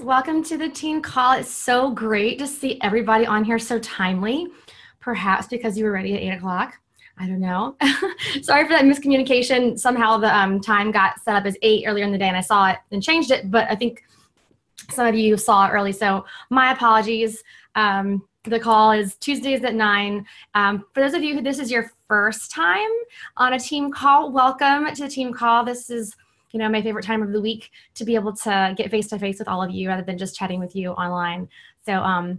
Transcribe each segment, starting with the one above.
welcome to the team call. It's so great to see everybody on here so timely, perhaps because you were ready at 8 o'clock. I don't know. Sorry for that miscommunication. Somehow the time got set up as 8 earlier in the day and I saw it and changed it, but I think some of you saw it early, so my apologies. The call is Tuesdays at 9. For those of you who this is your first time on a team call, welcome to the team call. This is my favorite time of the week to be able to get face-to-face with all of you rather than just chatting with you online. So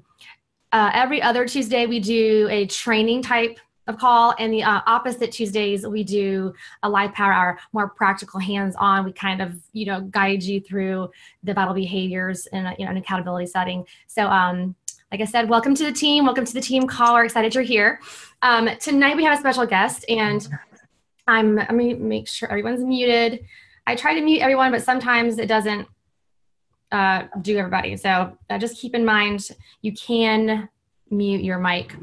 every other Tuesday we do a training type of call, and the opposite Tuesdays we do a live power hour, more practical, hands-on. We kind of guide you through the vital behaviors in an accountability setting. So like I said, welcome to the team. Welcome to the team call. We're excited you're here. Tonight we have a special guest, and let me make sure everyone's muted. I try to mute everyone, but sometimes it doesn't do everybody. So just keep in mind, you can mute your mic.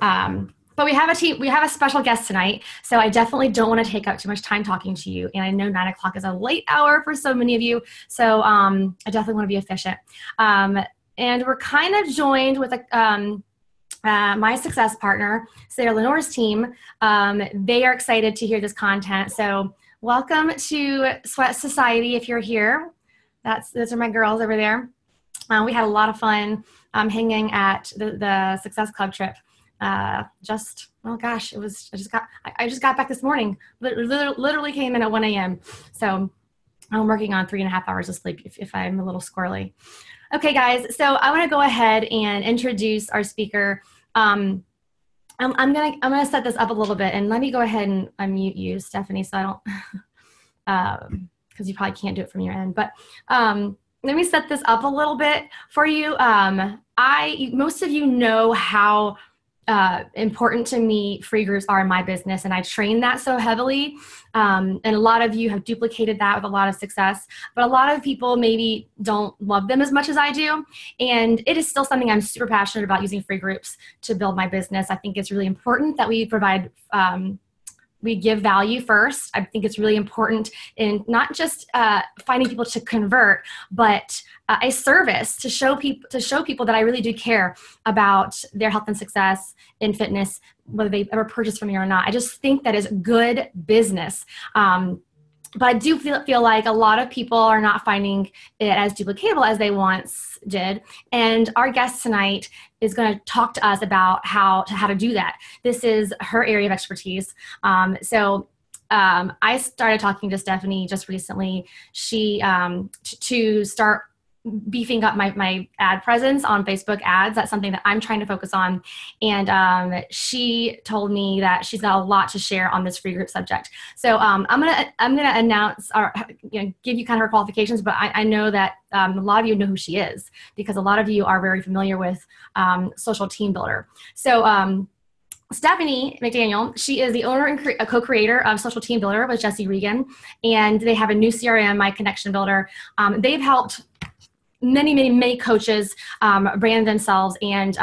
But we have a special guest tonight. So I definitely don't want to take up too much time talking to you. And I know 9 o'clock is a late hour for so many of you. So I definitely want to be efficient. And we're kind of joined with my success partner, Sarah Lenore's team. They are excited to hear this content. So welcome to Sweat Society if you're here. Those are my girls over there. We had a lot of fun hanging at the Success Club trip. I just got back this morning. Literally came in at 1 a.m. So I'm working on 3.5 hours of sleep if I'm a little squirrely. Okay, guys. So I want to go ahead and introduce our speaker. I'm gonna set this up a little bit, and let me go ahead and unmute you, Stephanie, so I don't, because you probably can't do it from your end. But let me set this up a little bit for you. Most of you know how important to me free groups are in my business, and I train that so heavily. And a lot of you have duplicated that with a lot of success, but a lot of people maybe don't love them as much as I do. And it is still something I'm super passionate about, using free groups to build my business. I think it's really important that we provide we give value first. I think it's really important in not just finding people to convert, but a service to show people that I really do care about their health and success in fitness, whether they ever purchase from me or not. I just think that is good business. But I do feel like a lot of people are not finding it as duplicatable as they once did. And our guest tonight is going to talk to us about how to do that. This is her area of expertise. So I started talking to Stephanie just recently. She to start beefing up my ad presence on Facebook ads. That's something that I'm trying to focus on. And she told me that she's got a lot to share on this free group subject. So I'm gonna announce or give you kind of her qualifications, but I know that a lot of you know who she is, because a lot of you are very familiar with Social Team Builder. So Stephanie McDaniel, she is the owner and co-creator of Social Team Builder with Jesse Regan, and they have a new CRM, My Connection Builder. They've helped many coaches brand themselves and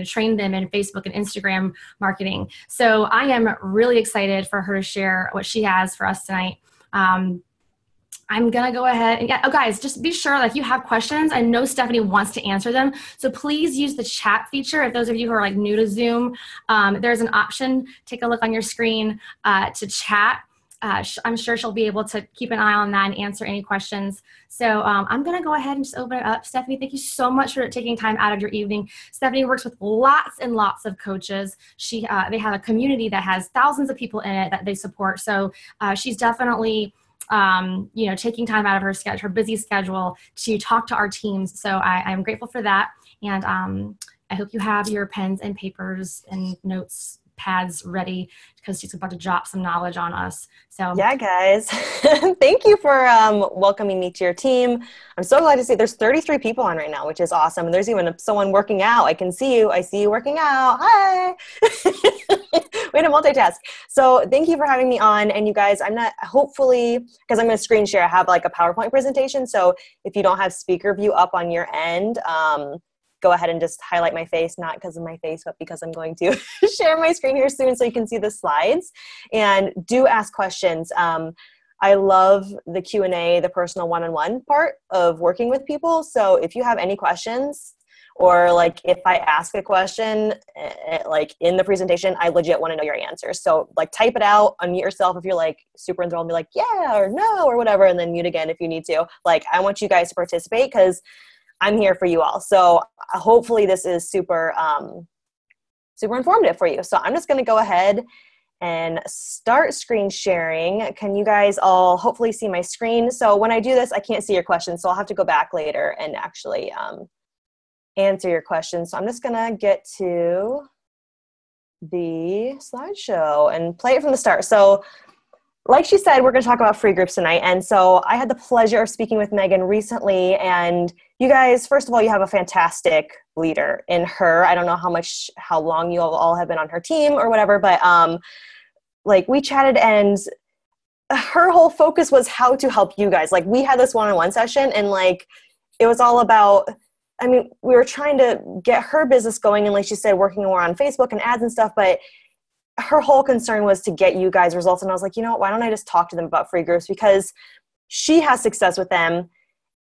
train them in Facebook and Instagram marketing. So I am really excited for her to share what she has for us tonight. I'm gonna go ahead and guys, just be sure if you have questions. I know Stephanie wants to answer them, so please use the chat feature. If those of you who are new to Zoom, there's an option. Take a look on your screen to chat. I'm sure she'll be able to keep an eye on that and answer any questions. So I'm going to go ahead and just open it up. Stephanie, thank you so much for taking time out of your evening. Stephanie works with lots and lots of coaches. They have a community that has thousands of people in it that they support. So she's definitely taking time out of her busy schedule to talk to our teams. So I'm grateful for that. And I hope you have your pens and papers and notes pads ready, because she's about to drop some knowledge on us. So yeah, guys, thank you for welcoming me to your team. I'm so glad to see there's 33 people on right now, which is awesome. And there's even someone working out. I can see you. I see you working out. Hi. Way to multitask. So thank you for having me on. And you guys, hopefully, because I'm going to screen share, I have a PowerPoint presentation. So if you don't have speaker view up on your end, go ahead and just highlight my face, not because of my face, but because I'm going to share my screen here soon so you can see the slides. And do ask questions. I love the Q&A, the personal one-on-one part of working with people. So if you have any questions, or like if I ask a question like in the presentation, I legit want to know your answers. So like type it out, unmute yourself if you're like super enthralled and be like, yeah, or no, or whatever, and then mute again if you need to. Like, I want you guys to participate because I'm here for you all. So hopefully this is super, super informative for you. So I'm just going to go ahead and start screen sharing. Can you guys all hopefully see my screen? So when I do this, I can't see your questions, so I'll have to go back later and actually answer your questions. So I'm just gonna get to the slideshow and play it from the start. So like she said, we're gonna talk about free groups tonight. And so I had the pleasure of speaking with Megan recently, and you guys, first of all, you have a fantastic leader in her. I don't know how long you all have been on her team or whatever, but like we chatted and her whole focus was how to help you guys. Like we had this one-on-one session and like, it was all about, I mean, we were trying to get her business going, and like she said, working more on Facebook and ads and stuff, but her whole concern was to get you guys results. And I was like, you know what, why don't I just talk to them about free groups, because she has success with them.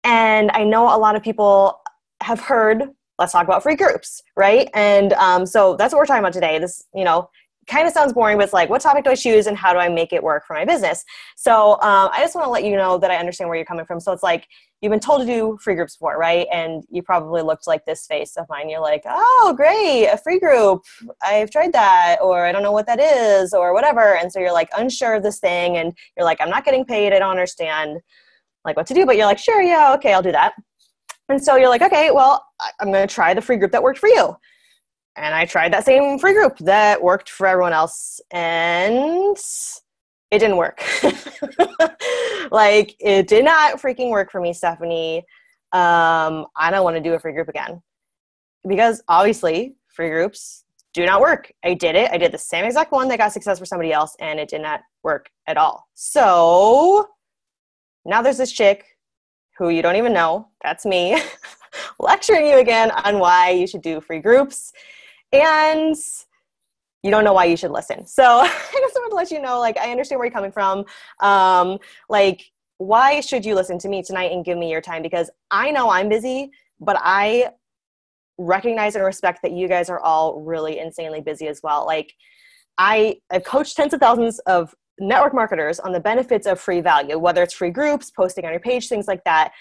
And I know a lot of people have heard, let's talk about free groups, right? And so that's what we're talking about today. This, you know, kind of sounds boring, but it's like, what topic do I choose and how do I make it work for my business? So I just want to let you know that I understand where you're coming from. So it's like, you've been told to do free groups before, right? And you probably looked like this face of mine. You're like, oh, great, a free group. I've tried that, or I don't know what that is, or whatever. And so you're like unsure of this thing, and you're like, I'm not getting paid. I don't understand like what to do, but you're like, sure, yeah, okay, I'll do that. And so you're like, okay, well, I'm going to try the free group that worked for you. And I tried that same free group that worked for everyone else, and it didn't work. Like, it did not freaking work for me, Stephanie. I don't want to do a free group again, because obviously free groups do not work. I did it. I did the same exact one that got success for somebody else, and it did not work at all. So now there's this chick who you don't even know, that's me, lecturing you again on why you should do free groups. And you don't know why you should listen. So I just wanted to let you know, like, I understand where you're coming from. Like, why should you listen to me tonight and give me your time? Because I know I'm busy, but I recognize and respect that you guys are all really insanely busy as well. Like, I've coached tens of thousands of network marketers on the benefits of free value, whether it's free groups, posting on your page, things like that.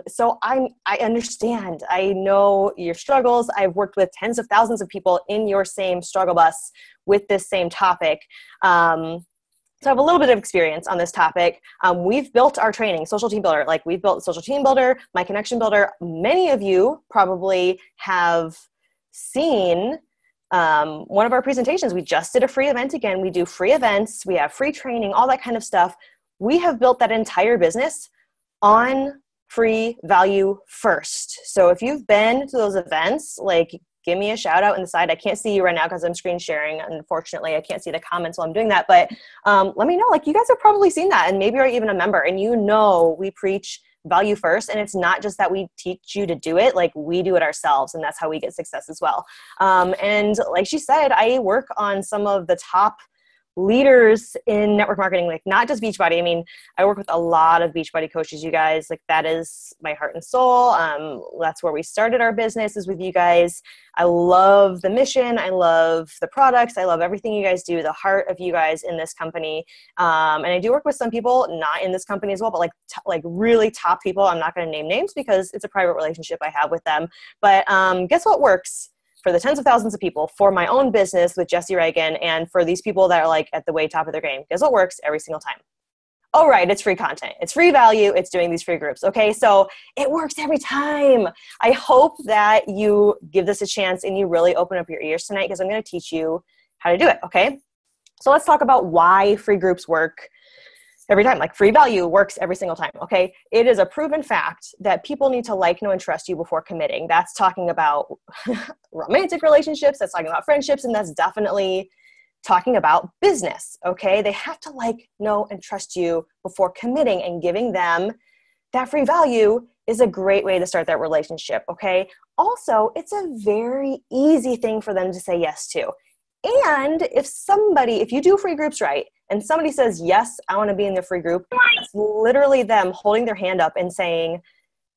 So I understand. I know your struggles. I've worked with tens of thousands of people in your same struggle bus with this same topic. So I have a little bit of experience on this topic. We've built our training, Social Team Builder. Like, we've built Social Team Builder, My Connection Builder. Many of you probably have seen one of our presentations. We just did a free event again. We do free events. We have free training, all that kind of stuff. We have built that entire business on free value first. So if you've been to those events, like, give me a shout out in the side. I can't see you right now because I'm screen sharing. Unfortunately, I can't see the comments while I'm doing that. But let me know. Like, you guys have probably seen that, and maybe you're even a member, and you know we preach value first. And it's not just that we teach you to do it, like, we do it ourselves, and that's how we get success as well. And like she said, I work on some of the top leaders in network marketing, like, not just Beachbody. I mean, I work with a lot of Beachbody coaches, you guys. Like, that is my heart and soul. That's where we started our business, is with you guys. I love the mission. I love the products. I love everything you guys do, the heart of you guys in this company. And I do work with some people not in this company as well, but like really top people. I'm not going to name names because it's a private relationship I have with them. But guess what works for the tens of thousands of people, for my own business with Jesse Reagan, and for these people that are like at the way top of their game? Guess what works every single time? Oh, right, it's free content. It's free value. It's doing these free groups. Okay, so it works every time. I hope that you give this a chance and you really open up your ears tonight, because I'm going to teach you how to do it. Okay, so let's talk about why free groups work every time. Like, free value works every single time. Okay, it is a proven fact that people need to like, know, and trust you before committing. That's talking about romantic relationships. That's talking about friendships, and that's definitely talking about business. Okay, they have to like, know, and trust you before committing, and giving them that free value is a great way to start that relationship. Okay, also, it's a very easy thing for them to say yes to. And if you do free groups right, and somebody says, yes, I want to be in the free group, it's literally them holding their hand up and saying,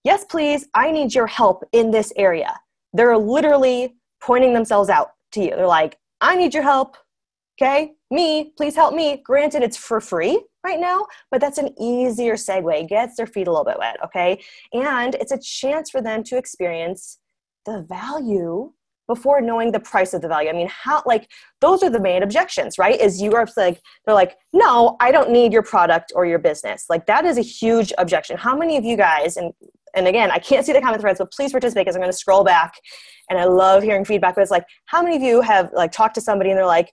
yes, please, I need your help in this area. They're literally pointing themselves out to you. They're like, I need your help. Okay, me, please help me. Granted, it's for free right now, but that's an easier segue, gets their feet a little bit wet, okay? And it's a chance for them to experience the value before knowing the price of the value. I mean, those are the main objections, right? Is they're like, no, I don't need your product or your business. Like, that is a huge objection. How many of you guys, and again, I can't see the comment threads, but please participate because I'm going to scroll back, and I love hearing feedback, but it's like, how many of you have like talked to somebody and they're like,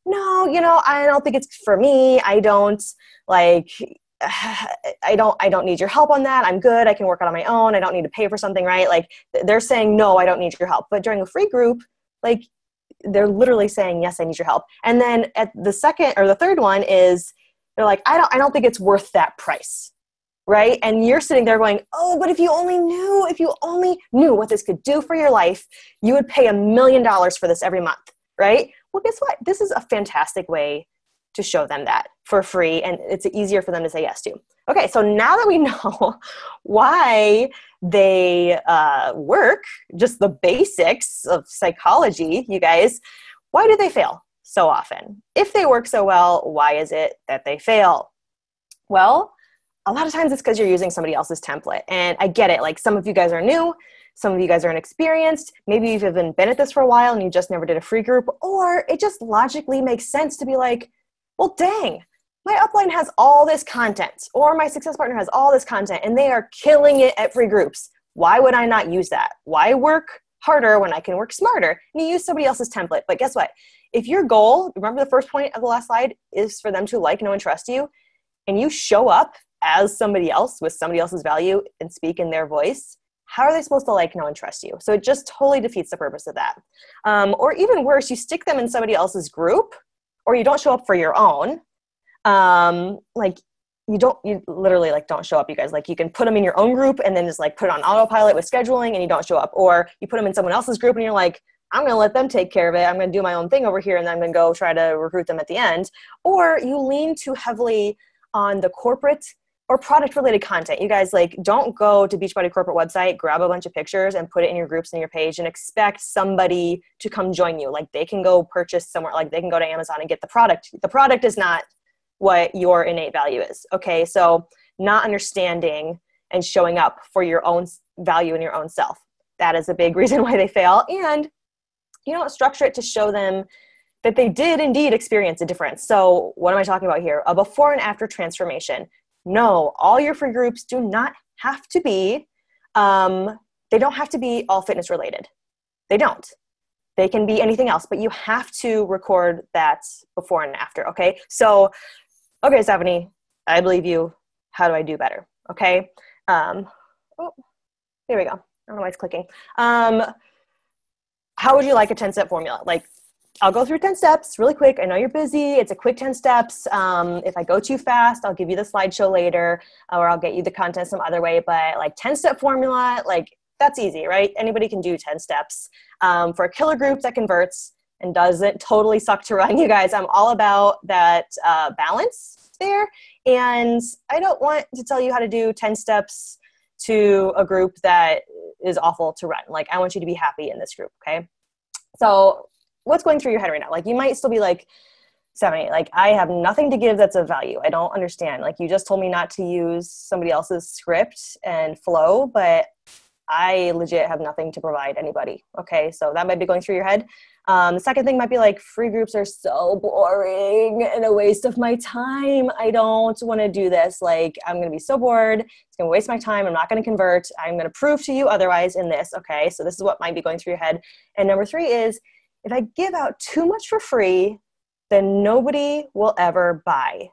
no, I don't think it's for me. I don't need your help on that. I'm good. I can work it on my own. I don't need to pay for something, right? Like, they're saying, no, I don't need your help. But during a free group, like, they're literally saying, yes, I need your help. And then at the second or the third one is they're like, I don't think it's worth that price. Right? And you're sitting there going, oh, but if you only knew what this could do for your life, you would pay $1 million for this every month. Right? Well, guess what? This is a fantastic way to show them that for free, and it's easier for them to say yes to. Okay, so now that we know why they work, just the basics of psychology, you guys, why do they fail so often? If they work so well, why is it that they fail? Well, a lot of times it's because you're using somebody else's template. And I get it. Like, some of you guys are new. Some of you guys are inexperienced. Maybe you've even been at this for a while and you just never did a free group. Or it just logically makes sense to be like, well, dang, my upline has all this content, or my success partner has all this content, and they are killing it at free groups. Why would I not use that? Why work harder when I can work smarter? And you use somebody else's template. But guess what? If your goal, remember the first point of the last slide, is for them to like, know, and trust you, and you show up as somebody else with somebody else's value and speak in their voice, how are they supposed to like, know, and trust you? So it just totally defeats the purpose of that. Or even worse, you stick them in somebody else's group, or you don't show up for your own. You literally like don't show up, you guys. Like, you can put them in your own group and then just like put it on autopilot with scheduling, and you don't show up. Or you put them in someone else's group and you're like, I'm going to let them take care of it. I'm going to do my own thing over here, and then I'm going to go try to recruit them at the end. Or you lean too heavily on the corporate or product related content. You guys, like, don't go to Beachbody corporate website, grab a bunch of pictures and put it in your groups and your page and expect somebody to come join you. Like, they can go purchase somewhere, like they can go to Amazon and get the product. The product is not what your innate value is. Okay. So not understanding and showing up for your own value and your own self. That is a big reason why they fail. And structure it to show them that they did indeed experience a difference. So what am I talking about here? A before and after transformation. No, all your free groups do not have to be, they don't have to be all fitness related. They don't. They can be anything else, but you have to record that before and after, okay? So, okay, Stephanie, I believe you. How do I do better? Okay. Here we go. I don't know why it's clicking. How would you like a 10-step formula? Like, I'll go through 10 steps really quick. I know you're busy. It's a quick 10 steps. If I go too fast, I'll give you the slideshow later, or I'll get you the content some other way. But like 10-step formula, like, that's easy, right? Anybody can do 10 steps. For a killer group that converts and doesn't totally suck to run, you guys, I'm all about that balance there. And I don't want to tell you how to do 10 steps to a group that is awful to run. Like, I want you to be happy in this group, okay? So what's going through your head right now? Like, you might still be like, Stephanie, like, I have nothing to give that's of value. I don't understand. Like, you just told me not to use somebody else's script and flow, but I legit have nothing to provide anybody. Okay, so that might be going through your head. The second thing might be like, free groups are so boring and a waste of my time. I don't want to do this. Like, I'm going to be so bored. It's going to waste my time. I'm not going to convert. I'm going to prove to you otherwise in this. Okay, so this is what might be going through your head. And number 3 is, if I give out too much for free, then nobody will ever buy.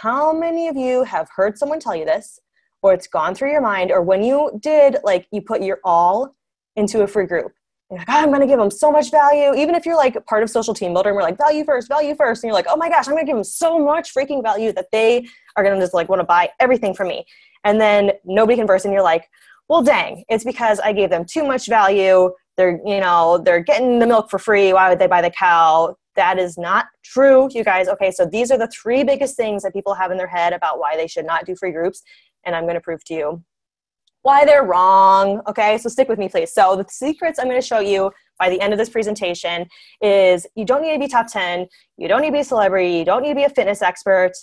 How many of you have heard someone tell you this, or it's gone through your mind, or when you did, like, you put your all into a free group? You're like, oh, I'm going to give them so much value. Even if you're like part of Social Team Builder and we're like, value first. And you're like, oh my gosh, I'm going to give them so much freaking value that they are going to just like want to buy everything from me. And then nobody converts, and you're like, well, dang, it's because I gave them too much value. They're getting the milk for free. Why would they buy the cow? That is not true, you guys. Okay, so these are the 3 biggest things that people have in their head about why they should not do free groups. And I'm going to prove to you why they're wrong. Okay, so stick with me, please. So the secrets I'm going to show you by the end of this presentation is you don't need to be top 10. You don't need to be a celebrity. You don't need to be a fitness expert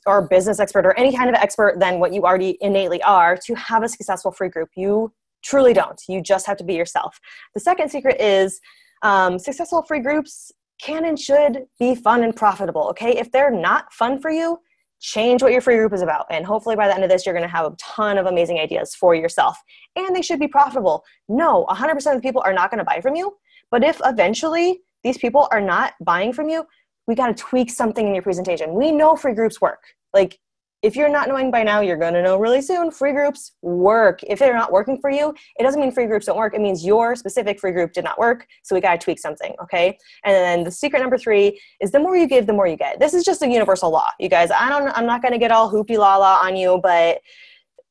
or business expert or any kind of expert than what you already innately are to have a successful free group. You truly don't. You just have to be yourself. The second secret is successful free groups can and should be fun and profitable. Okay, if they're not fun for you, change what your free group is about. And hopefully by the end of this, you're going to have a ton of amazing ideas for yourself. And they should be profitable. No, 100% of people are not going to buy from you. But if eventually these people are not buying from you, we got to tweak something in your presentation. We know free groups work. Like, if you're not knowing by now, you're going to know really soon. Free groups work. If they're not working for you, it doesn't mean free groups don't work. It means your specific free group did not work. So we got to tweak something. Okay. And then the secret number 3 is the more you give, the more you get. This is just a universal law, you guys. I'm not going to get all hoopy la la on you, but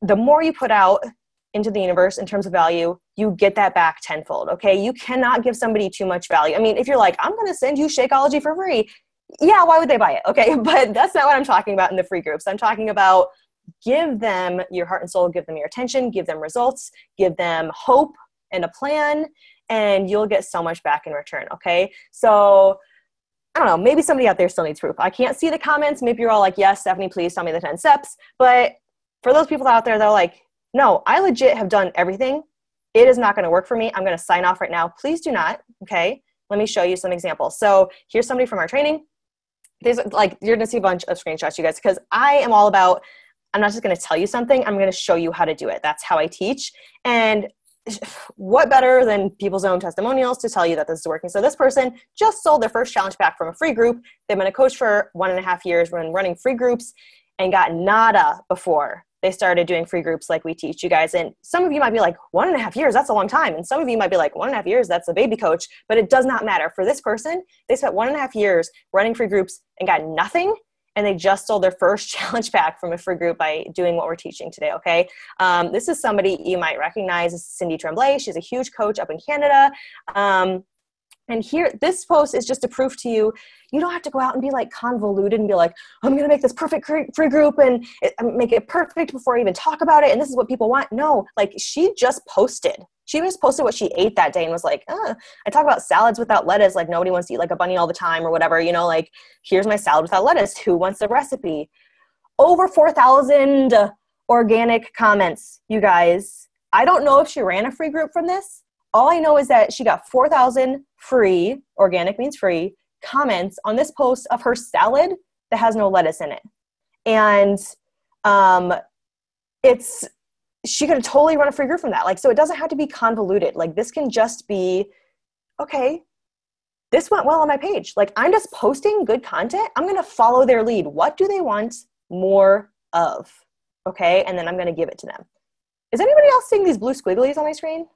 the more you put out into the universe in terms of value, you get that back tenfold. Okay. You cannot give somebody too much value. I mean, if you're like, I'm going to send you Shakeology for free. Yeah, why would they buy it? Okay, but that's not what I'm talking about in the free groups. I'm talking about give them your heart and soul, give them your attention, give them results, give them hope and a plan, and you'll get so much back in return, okay? So, I don't know, maybe somebody out there still needs proof. I can't see the comments. Maybe you're all like, yes, Stephanie, please tell me the 10 steps. But for those people out there that are like, no, I legit have done everything. It is not going to work for me. I'm going to sign off right now. Please do not, okay? Let me show you some examples. So here's somebody from our training. There's like, you're going to see a bunch of screenshots, you guys, because I am all about, I'm not just going to tell you something, I'm going to show you how to do it. That's how I teach. And what better than people's own testimonials to tell you that this is working? So this person just sold their first challenge pack from a free group. They've been a coach for 1.5 years, been running free groups and got nada before they started doing free groups like we teach you guys. And some of you might be like, 1.5 years, that's a long time. And some of you might be like, 1.5 years, that's a baby coach. But it does not matter. For this person, they spent 1.5 years running free groups and got nothing. And they just sold their first challenge pack from a free group by doing what we're teaching today, okay? This is somebody you might recognize. This is Cindy Tremblay. She's a huge coach up in Canada. And here, this post is just to prove to you, you don't have to go out and be like convoluted and be like, I'm going to make this perfect free group and make it perfect before I even talk about it. And this is what people want. No, like she just posted. She just posted what she ate that day and was like, I talk about salads without lettuce. Like nobody wants to eat like a bunny all the time or whatever, you know, like here's my salad without lettuce. Who wants the recipe? Over 4,000 organic comments, you guys. I don't know if she ran a free group from this. All I know is that she got 4,000 free, organic means free, comments on this post of her salad that has no lettuce in it. And she could have totally run a free group from that. Like, so it doesn't have to be convoluted. Like this can just be, okay, this went well on my page. Like I'm just posting good content. I'm going to follow their lead. What do they want more of? Okay. And then I'm going to give it to them. Is anybody else seeing these blue squigglies on my screen?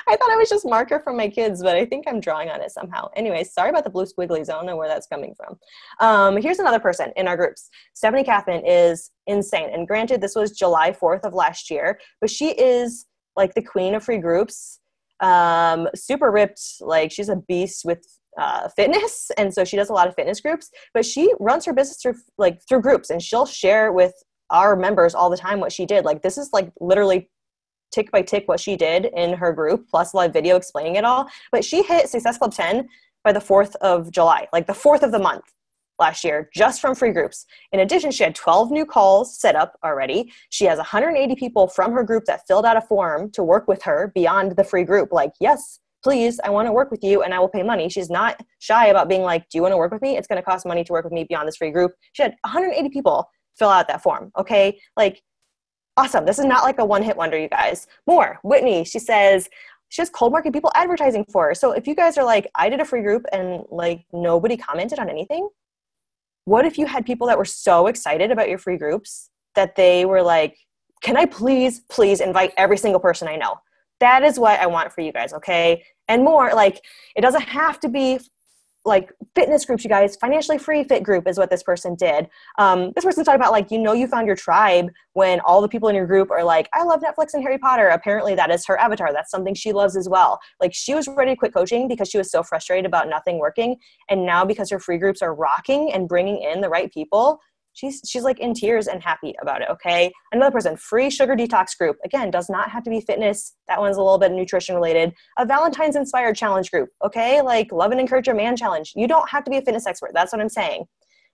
I thought it was just marker from my kids, but I think I'm drawing on it somehow. Anyway, sorry about the blue squigglies. I don't know where that's coming from. Here's another person in our groups. Stephanie Kaufman is insane. And granted, this was July 4th of last year, but she is like the queen of free groups. Super ripped. Like she's a beast with fitness. And so she does a lot of fitness groups, but she runs her business through groups, and she'll share with our members all the time what she did. Like this is like literally tick by tick what she did in her group, plus a live video explaining it all. But she hit Success Club 10 by the 4th of July, like the 4th of the month last year, just from free groups. In addition, she had 12 new calls set up already. She has 180 people from her group that filled out a form to work with her beyond the free group. Like, yes, please, I want to work with you and I will pay money. She's not shy about being like, do you want to work with me? It's going to cost money to work with me beyond this free group. She had 180 people fill out that form. Okay. Like, awesome. This is not like a one-hit wonder, you guys. More. Whitney, she says she has cold market people advertising for her. So if you guys are like, I did a free group and like nobody commented on anything, what if you had people that were so excited about your free groups that they were like, can I please invite every single person I know? That is what I want for you guys, okay? And more, like, it doesn't have to be like fitness groups, you guys. Financially free fit group is what this person did. This person's talking about like, you found your tribe when all the people in your group are like, I love Netflix and Harry Potter. Apparently that is her avatar. That's something she loves as well. Like she was ready to quit coaching because she was so frustrated about nothing working. And now because her free groups are rocking and bringing in the right people, she's like in tears and happy about it. Okay. Another person, free sugar detox group. Again, does not have to be fitness. That one's a little bit nutrition related. A Valentine's inspired challenge group. Okay. Like love and encourage your man challenge. You don't have to be a fitness expert. That's what I'm saying.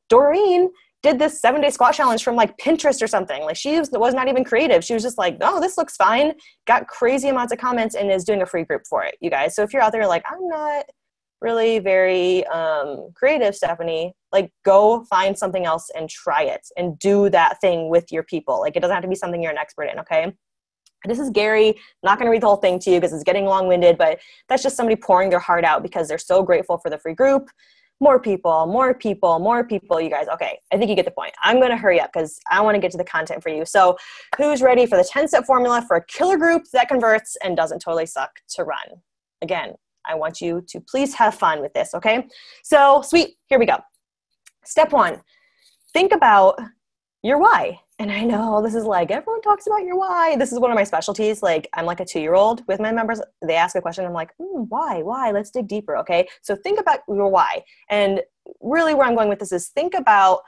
Doreen did this 7-day squat challenge from like Pinterest or something. Like she was not even creative. She was just like, oh, this looks fine. Got crazy amounts of comments and is doing a free group for it, you guys. So if you're out there like, I'm not really very creative, Stephanie, like go find something else and try it and do that thing with your people. Like it doesn't have to be something you're an expert in. Okay. This is Gary. I'm not going to read the whole thing to you because it's getting long-winded, but that's just somebody pouring their heart out because they're so grateful for the free group. More people, you guys. Okay. I think you get the point. I'm going to hurry up because I want to get to the content for you. So who's ready for the 10-step formula for a killer group that converts and doesn't totally suck to run? Again, I want you to please have fun with this, okay? So sweet, here we go. Step 1, think about your why. And I know this is like, everyone talks about your why. This is one of my specialties. Like I'm like a 2-year-old with my members. They ask a question. I'm like, why? Let's dig deeper, okay? So think about your why. And really where I'm going with this is think about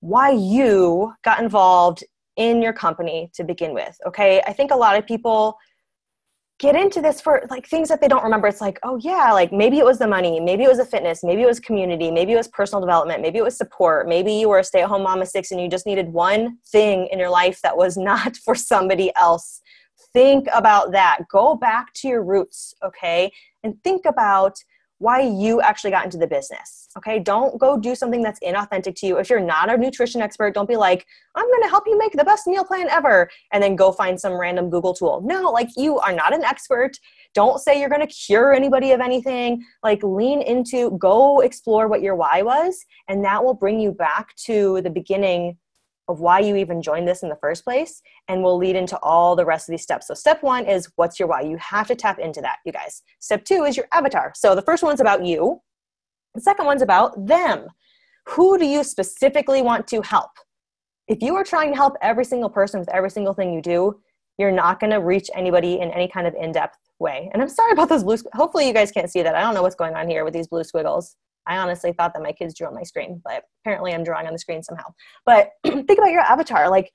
why you got involved in your company to begin with, okay? I think a lot of people get into this for like things that they don't remember. It's like, oh yeah, like maybe it was the money, maybe it was the fitness, maybe it was community, maybe it was personal development, maybe it was support, maybe you were a stay-at-home mom of 6 and you just needed one thing in your life that was not for somebody else. Think about that. Go back to your roots, okay? And think about why you actually got into the business, okay? Don't go do something that's inauthentic to you. If you're not a nutrition expert, don't be like, I'm going to help you make the best meal plan ever, and then go find some random Google tool. No, like you are not an expert. Don't say you're going to cure anybody of anything. Like lean into, go explore what your why was, and that will bring you back to the beginning of why you even joined this in the first place, and will lead into all the rest of these steps. So step 1 is what's your why? You have to tap into that, you guys. Step 2 is your avatar. So the first one's about you. The second one's about them. Who do you specifically want to help? If you are trying to help every single person with every single thing you do, you're not going to reach anybody in any kind of in-depth way. And I'm sorry about those blue, hopefully you guys can't see that. I don't know what's going on here with these blue squiggles. I honestly thought that my kids drew on my screen, but apparently I'm drawing on the screen somehow. But think about your avatar. Like,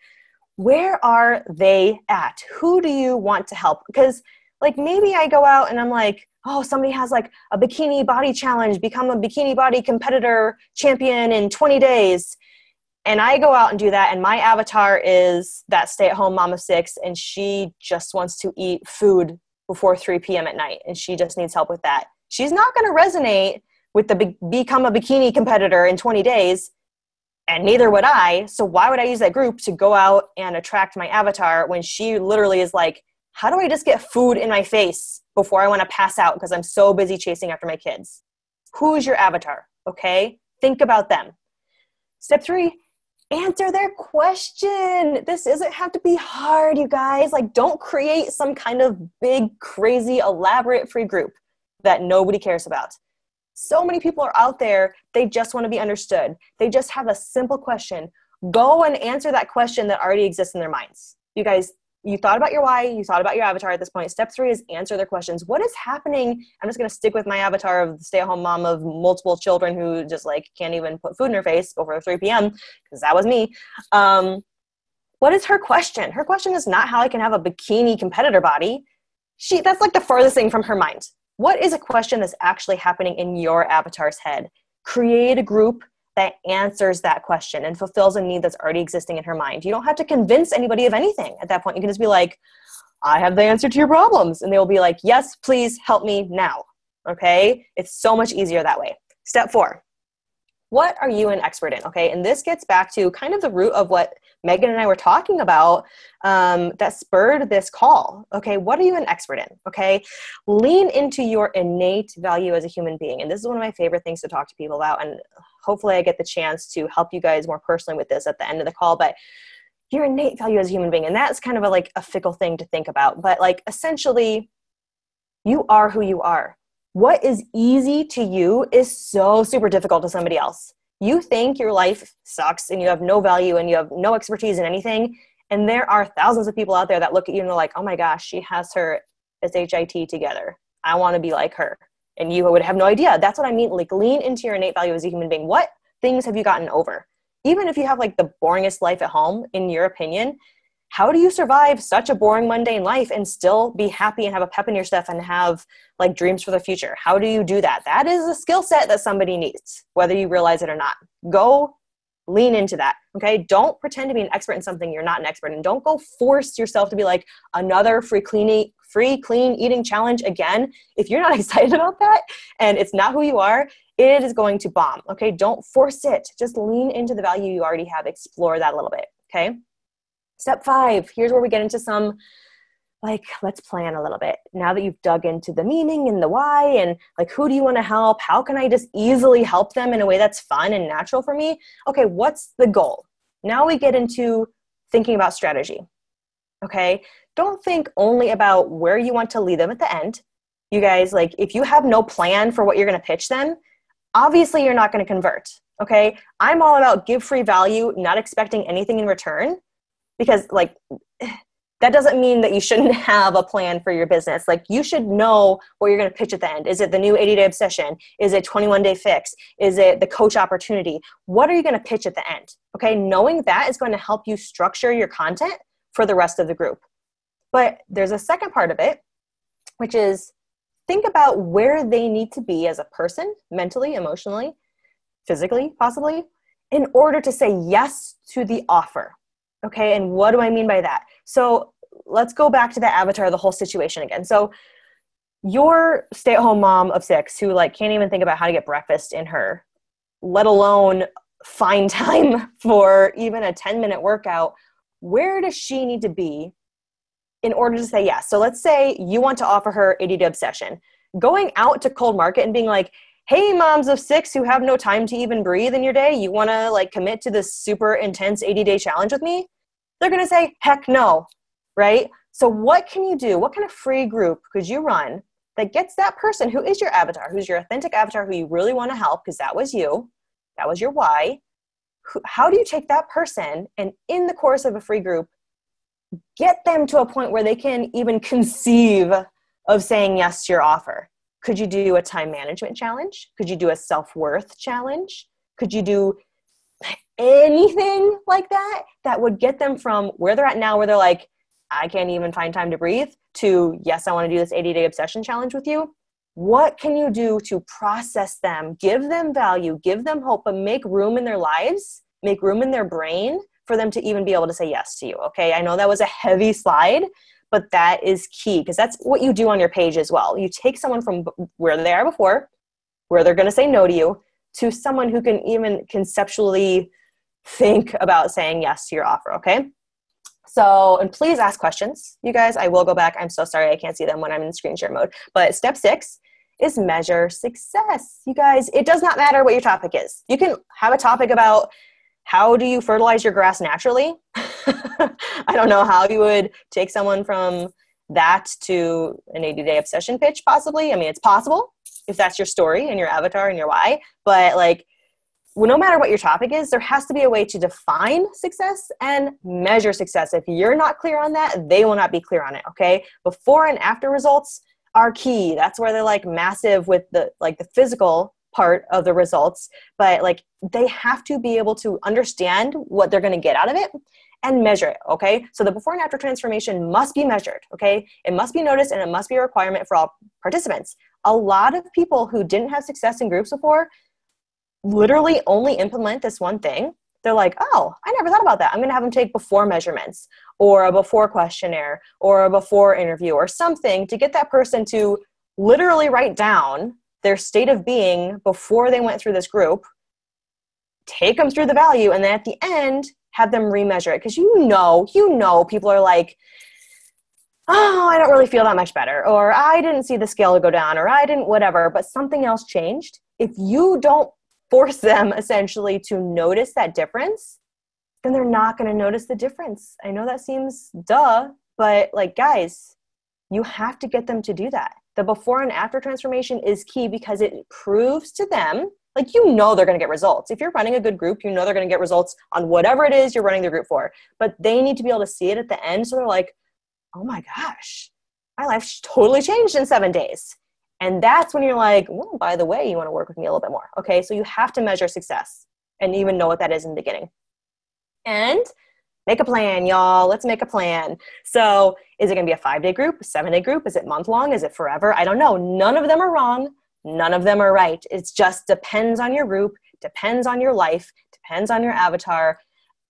where are they at? Who do you want to help? Because like maybe I go out and I'm like, oh, somebody has like a bikini body challenge, become a bikini body competitor champion in 20 days. And I go out and do that. And my avatar is that stay-at-home mom of 6. And she just wants to eat food before 3 p.m. at night. And she just needs help with that. She's not going to resonate with the become a bikini competitor in 20 days, and neither would I. So why would I use that group to go out and attract my avatar when she literally is like, how do I just get food in my face before I want to pass out because I'm so busy chasing after my kids? Who's your avatar? Okay. Think about them. Step 3, answer their question. This doesn't have to be hard, you guys. Like, don't create some kind of big, crazy, elaborate free group that nobody cares about. So many people are out there, they just want to be understood. They just have a simple question. Go and answer that question that already exists in their minds. You guys, you thought about your why, you thought about your avatar at this point. Step 3 is answer their questions. What is happening? I'm just going to stick with my avatar of the stay-at-home mom of multiple children who just like can't even put food in her face before 3 p.m. because that was me. What is her question? Her question is not how I can have a bikini competitor body. That's like the furthest thing from her mind. What is a question that's actually happening in your avatar's head? Create a group that answers that question and fulfills a need that's already existing in her mind. You don't have to convince anybody of anything at that point. You can just be like, I have the answer to your problems. And they will be like, yes, please help me now. Okay? It's so much easier that way. Step 4. What are you an expert in? Okay. And this gets back to kind of the root of what Megan and I were talking about that spurred this call. Okay. What are you an expert in? Okay. Lean into your innate value as a human being. And this is one of my favorite things to talk to people about. And hopefully I get the chance to help you guys more personally with this at the end of the call, but your innate value as a human being. And that's kind of like a fickle thing to think about, but like essentially you are who you are. What is easy to you is so super difficult to somebody else. You think your life sucks and you have no value and you have no expertise in anything. And there are thousands of people out there that look at you and they're like, oh my gosh, she has her SHIT together. I want to be like her. And you would have no idea. That's what I mean. Like, lean into your innate value as a human being. What things have you gotten over? Even if you have like the boringest life at home, in your opinion, how do you survive such a boring, mundane life and still be happy and have a pep in your step and have like dreams for the future? How do you do that? That is a skill set that somebody needs, whether you realize it or not. Go lean into that. Okay. Don't pretend to be an expert in something you're not an expert in. Don't go force yourself to be like another free clean eating challenge again. If you're not excited about that and it's not who you are, it is going to bomb. Okay. Don't force it. Just lean into the value you already have. Explore that a little bit. Okay. Step 5, here's where we get into some, like, let's plan a little bit. Now that you've dug into the meaning and the why and like, who do you want to help? How can I just easily help them in a way that's fun and natural for me? Okay, what's the goal? Now we get into thinking about strategy. Okay, don't think only about where you want to lead them at the end. You guys, like, if you have no plan for what you're going to pitch them, obviously you're not going to convert. Okay, I'm all about give free value, not expecting anything in return. Because like, that doesn't mean that you shouldn't have a plan for your business. Like, you should know what you're going to pitch at the end. Is it the new 80-day obsession? Is it 21-day fix? Is it the coach opportunity? What are you going to pitch at the end? Okay. Knowing that is going to help you structure your content for the rest of the group. But there's a second part of it, which is think about where they need to be as a person, mentally, emotionally, physically, possibly, in order to say yes to the offer. Okay, and what do I mean by that? So let's go back to the avatar of the whole situation again. So your stay-at-home mom of 6 who like can't even think about how to get breakfast in her, let alone find time for even a 10-minute workout, where does she need to be in order to say yes? So let's say you want to offer her 80-day obsession. Going out to cold market and being like, hey, moms of 6 who have no time to even breathe in your day, you want to like commit to this super intense 80-day challenge with me? They're going to say, heck no, right? So what can you do? What kind of free group could you run that gets that person who is your avatar, who's your authentic avatar, who you really want to help, because that was you, that was your why. How do you take that person and in the course of a free group, get them to a point where they can even conceive of saying yes to your offer? Could you do a time management challenge? Could you do a self-worth challenge? Could you do anything like that that would get them from where they're at now, where they're like, I can't even find time to breathe, to yes, I want to do this 80-day obsession challenge with you? What can you do to process them, give them value, give them hope, but make room in their lives, make room in their brain for them to even be able to say yes to you? Okay, I know that was a heavy slide, but that is key, because that's what you do on your page as well. You take someone from where they are before, where they're going to say no to you, to someone who can even conceptually think about saying yes to your offer. Okay. So, and please ask questions, you guys. I will go back. I'm so sorry I can't see them when I'm in screen share mode. But step 6 is measure success. You guys, it does not matter what your topic is. You can have a topic about how do you fertilize your grass naturally. I don't know how you would take someone from that to an 80-day obsession pitch, possibly. I mean, it's possible if that's your story and your avatar and your why. But like, well, no matter what your topic is, there has to be a way to define success and measure success. If you're not clear on that, they will not be clear on it. Okay. Before and after results are key. That's where they're like massive with the, like the physical part of the results, but like they have to be able to understand what they're going to get out of it and measure it. Okay. So the before and after transformation must be measured. Okay. It must be noticed and it must be a requirement for all participants. A lot of people who didn't have success in groups before literally only implement this one thing. They're like, oh, I never thought about that. I'm going to have them take before measurements or a before questionnaire or a before interview or something to get that person to literally write down their state of being before they went through this group, take them through the value, and then at the end, have them remeasure it. Because you know, people are like, oh, I don't really feel that much better, or I didn't see the scale go down, or I didn't whatever, but something else changed. If you don't force them essentially to notice that difference, then they're not going to notice the difference. I know that seems duh, but like, guys, you have to get them to do that. The before and after transformation is key because it proves to them, like, you know, they're going to get results. If you're running a good group, you know they're going to get results on whatever it is you're running the group for. But they need to be able to see it at the end. So they're like, oh my gosh, my life totally changed in 7 days. And that's when you're like, well, by the way, you want to work with me a little bit more. Okay, so you have to measure success and even know what that is in the beginning. And make a plan, y'all. Let's make a plan. So is it going to be a 5-day group, a 7-day group? Is it month long? Is it forever? I don't know. None of them are wrong. None of them are right. It just depends on your group, depends on your life, depends on your avatar.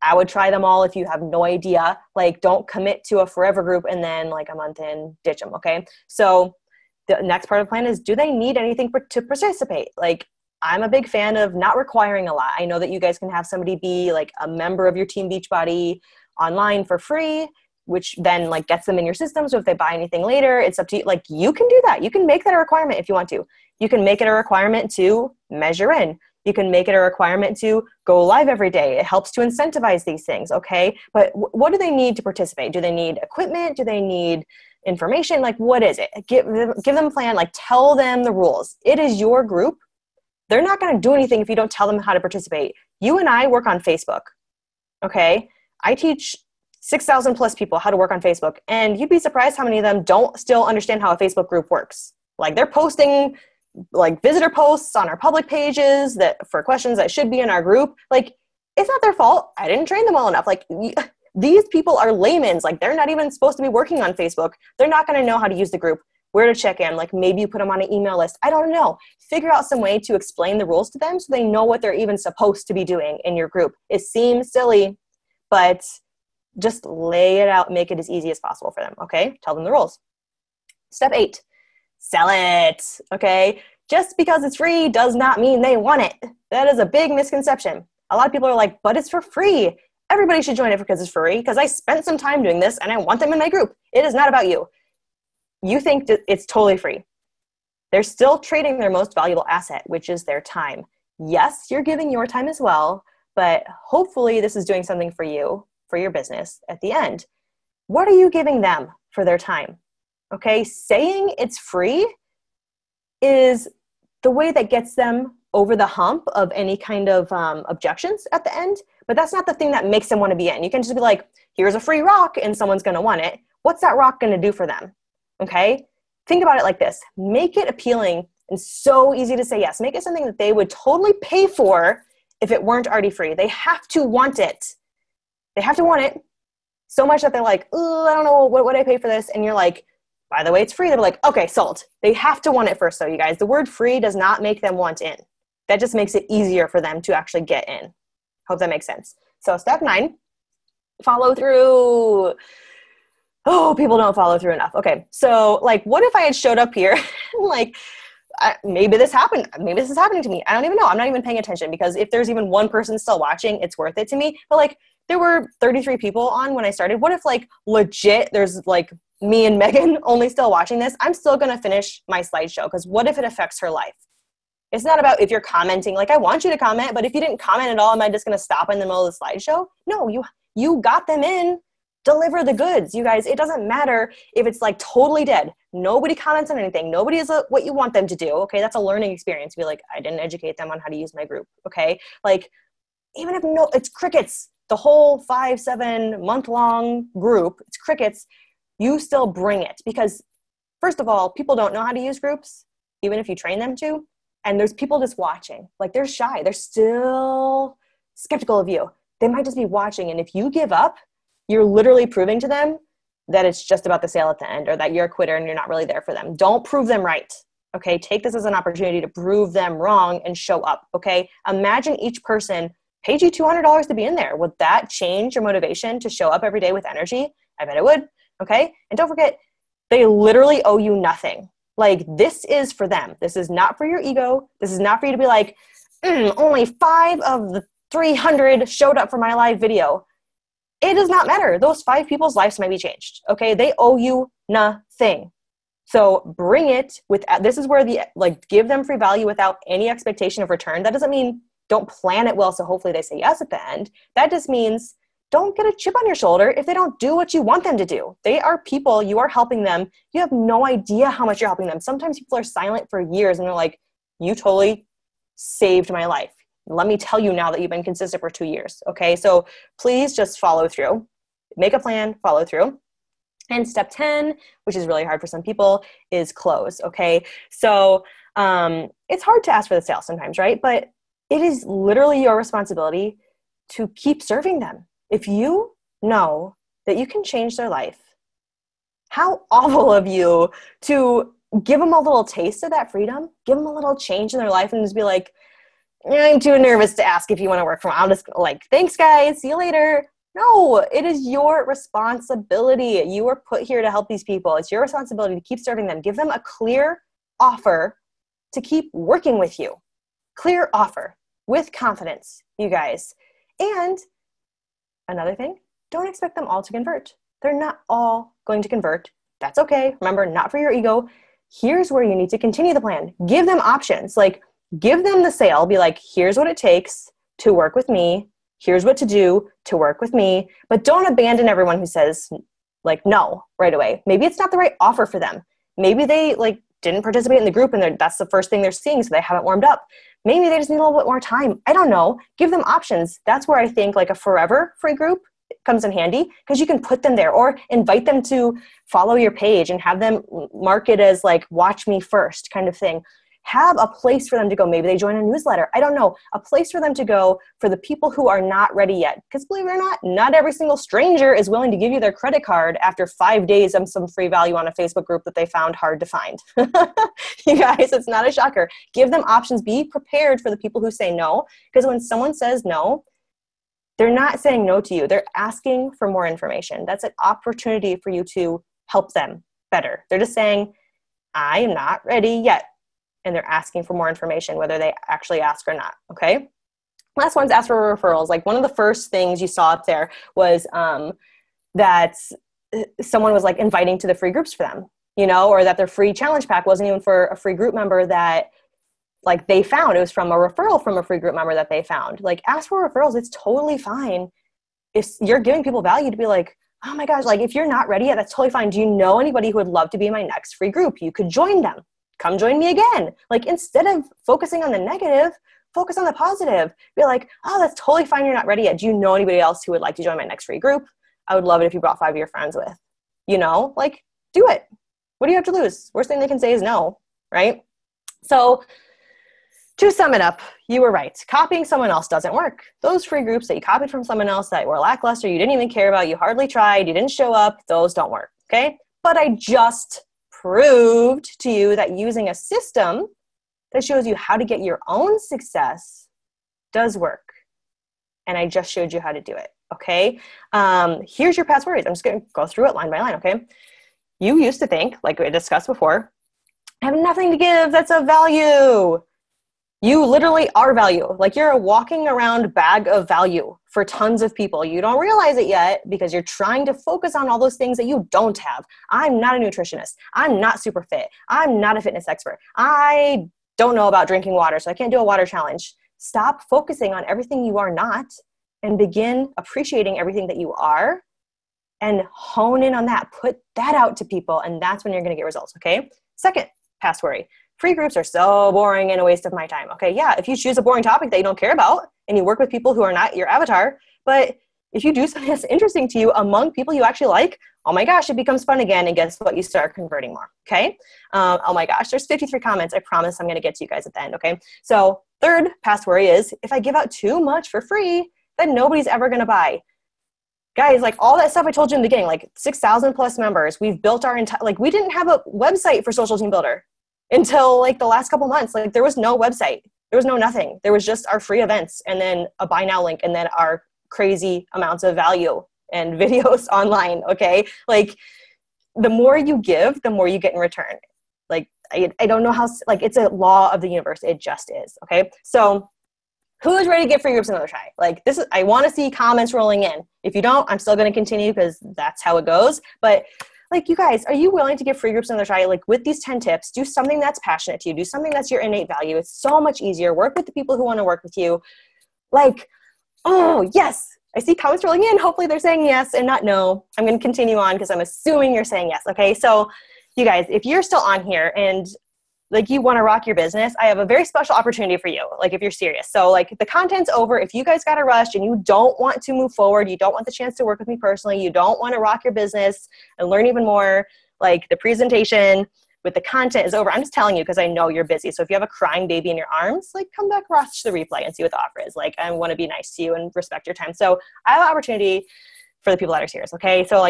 I would try them all if you have no idea. Like, don't commit to a forever group and then like a month in, ditch them, okay? So the next part of the plan is, do they need anything to participate? Like, I'm a big fan of not requiring a lot. I know that you guys can have somebody be like a member of your Team Beachbody online for free, which then like gets them in your system. So if they buy anything later, it's up to you. Like, you can do that. You can make that a requirement if you want to. You can make it a requirement to measure in. You can make it a requirement to go live every day. It helps to incentivize these things, okay? But what do they need to participate? Do they need equipment? Do they need information? Like, what is it? Give them a plan. Like, tell them the rules. It is your group. They're not going to do anything if you don't tell them how to participate. You and I work on Facebook, okay? I teach 6,000 plus people how to work on Facebook, and you'd be surprised how many of them don't still understand how a Facebook group works. Like, they're posting like visitor posts on our public pages that for questions that should be in our group. Like, it's not their fault. I didn't train them well enough. Like, these people are laymen. Like, they're not even supposed to be working on Facebook. They're not going to know how to use the group, where to check in. Like, maybe you put them on an email list. I don't know. Figure out some way to explain the rules to them so they know what they're even supposed to be doing in your group. It seems silly, but just lay it out, make it as easy as possible for them, okay? Tell them the rules. Step 8, sell it, okay? Just because it's free does not mean they want it. That is a big misconception. A lot of people are like, but it's for free. Everybody should join it because it's free, because I spent some time doing this and I want them in my group. It is not about you. You think that it's totally free. They're still trading their most valuable asset, which is their time. Yes, you're giving your time as well, but hopefully this is doing something for you, for your business at the end. What are you giving them for their time? Okay, saying it's free is the way that gets them over the hump of any kind of objections at the end, but that's not the thing that makes them want to be in. You can just be like, here's a free rock and someone's going to want it. What's that rock going to do for them? Okay, think about it like this. Make it appealing and so easy to say yes. Make it something that they would totally pay for if it weren't already free. They have to want it. They have to want it so much that they're like, oh, I don't know, what would I pay for this? And you're like, by the way, it's free. They're like, okay, sold. They have to want it first, though, you guys. The word free does not make them want in. That just makes it easier for them to actually get in. Hope that makes sense. So step 9, follow through. Oh, people don't follow through enough. Okay, so like, what if I had showed up here like, maybe this happened. Maybe this is happening to me. I don't even know. I'm not even paying attention, because if there's even one person still watching, it's worth it to me. But like, there were 33 people on when I started. What if like legit there's like me and Megan only still watching this? I'm still going to finish my slideshow, because what if it affects her life? It's not about if you're commenting. Like, I want you to comment, but if you didn't comment at all, am I just going to stop in the middle of the slideshow? No, you got them in. Deliver the goods, you guys. It doesn't matter if it's like totally dead. Nobody comments on anything. Nobody is what you want them to do. Okay, that's a learning experience. Be like, I didn't educate them on how to use my group. Okay, like, even if it's crickets, the whole 5-7 month long group, it's crickets. You still bring it, because first of all, people don't know how to use groups, even if you train them to. And there's people just watching. Like, they're shy. They're still skeptical of you. They might just be watching. And if you give up, you're literally proving to them that it's just about the sale at the end, or that you're a quitter and you're not really there for them. Don't prove them right. Okay. Take this as an opportunity to prove them wrong and show up. Okay. Imagine each person paid you $200 to be in there. Would that change your motivation to show up every day with energy? I bet it would. Okay. And don't forget, they literally owe you nothing. Like, this is for them. This is not for your ego. This is not for you to be like, only 5 of the 300 showed up for my live video. It does not matter. Those 5 people's lives might be changed. Okay. They owe you nothing. So bring it with, this is where give them free value without any expectation of return. That doesn't mean don't plan it well, so hopefully they say yes at the end. That just means don't get a chip on your shoulder if they don't do what you want them to do. They are people. You are helping them. You have no idea how much you're helping them. Sometimes people are silent for years and they're like, you totally saved my life. Let me tell you now that you've been consistent for 2 years. Okay. So please just follow through, make a plan, follow through. And step 10, which is really hard for some people, is close. Okay. So it's hard to ask for the sale sometimes, right? But it is literally your responsibility to keep serving them. If you know that you can change their life, how awful of you to give them a little taste of that freedom, give them a little change in their life and just be like, I'm too nervous to ask if you want to work from home. I'll just like, thanks guys, see you later. No, it is your responsibility. You were put here to help these people. It's your responsibility to keep serving them. Give them a clear offer to keep working with you. Clear offer with confidence, you guys. And another thing, don't expect them all to convert. They're not all going to convert. That's okay. Remember, not for your ego. Here's where you need to continue the plan. Give them options. Like, give them the sale. Be like, here's what it takes to work with me. Here's what to do to work with me. But don't abandon everyone who says, like, no right away. Maybe it's not the right offer for them. Maybe they, like, didn't participate in the group and that's the first thing they're seeing, so they haven't warmed up. Maybe they just need a little bit more time. I don't know. Give them options. That's where I think like a forever free group comes in handy, because you can put them there or invite them to follow your page and have them mark it as like, watch me first kind of thing. Have a place for them to go. Maybe they join a newsletter. I don't know. A place for them to go for the people who are not ready yet. Because believe it or not every single stranger is willing to give you their credit card after 5 days of some free value on a Facebook group that they found hard to find. You guys, it's not a shocker. Give them options. Be prepared for the people who say no. Because when someone says no, they're not saying no to you. They're asking for more information. That's an opportunity for you to help them better. They're just saying, I am not ready yet. And they're asking for more information, whether they actually ask or not. Okay. Last one's ask for referrals. Like one of the first things you saw up there was that someone was like inviting to the free groups for them, you know, or that their free challenge pack wasn't even for a free group member that like they found. It was from a referral from a free group member that they found. Like ask for referrals. It's totally fine. If you're giving people value to be like, oh my gosh, like if you're not ready yet, that's totally fine. Do you know anybody who would love to be in my next free group? You could join them. Come join me again. Like instead of focusing on the negative, focus on the positive. Be like, oh, that's totally fine. You're not ready yet. Do you know anybody else who would like to join my next free group? I would love it if you brought 5 of your friends with, you know, like do it. What do you have to lose? Worst thing they can say is no, right? So to sum it up, you were right. Copying someone else doesn't work. Those free groups that you copied from someone else that were lackluster, you didn't even care about, you hardly tried, you didn't show up, those don't work, okay? But I just proved to you that using a system that shows you how to get your own success does work. And I just showed you how to do it, okay? Here's your past worries. I'm just going to go through it line by line, okay? You used to think, like we discussed before, I have nothing to give that's of value. You literally are value. Like you're a walking around bag of value for tons of people. You don't realize it yet because you're trying to focus on all those things that you don't have. I'm not a nutritionist. I'm not super fit. I'm not a fitness expert. I don't know about drinking water, so I can't do a water challenge. Stop focusing on everything you are not and begin appreciating everything that you are and hone in on that. Put that out to people, and that's when you're going to get results, okay? Second, past worry. Free groups are so boring and a waste of my time. Okay, yeah, if you choose a boring topic that you don't care about and you work with people who are not your avatar, but if you do something that's interesting to you among people you actually like, oh my gosh, it becomes fun again, and guess what? You start converting more, okay? Oh my gosh, there's 53 comments. I promise I'm going to get to you guys at the end, okay? So third past worry is if I give out too much for free, then nobody's ever going to buy. Guys, like all that stuff I told you in the beginning, like 6,000 plus members, we've built our entire, like we didn't have a website for Social Team Builder until like the last couple months. Like there was no website, there was no nothing. There was just our free events and then a buy now link and then our crazy amounts of value and videos online. Okay. Like the more you give, the more you get in return. Like, I don't know how, like it's a law of the universe. It just is. Okay. So who's ready to get free groups another try? Like this is, I want to see comments rolling in. If you don't, I'm still going to continue because that's how it goes. But like, you guys, are you willing to give free groups another try? Like with these 10 tips, do something that's passionate to you. Do something that's your innate value. It's so much easier. Work with the people who want to work with you. Like, oh yes, I see comments rolling in. Hopefully they're saying yes and not no. I'm going to continue on because I'm assuming you're saying yes. Okay. So you guys, if you're still on here and like you want to rock your business, I have a very special opportunity for you. Like if you're serious. So like the content's over. If you guys got a rush and you don't want to move forward, you don't want the chance to work with me personally, you don't want to rock your business and learn even more, like the presentation with the content is over. I'm just telling you because I know you're busy. So if you have a crying baby in your arms, like come back, watch the replay and see what the offer is. Like I want to be nice to you and respect your time. So I have an opportunity for the people that are serious. Okay. So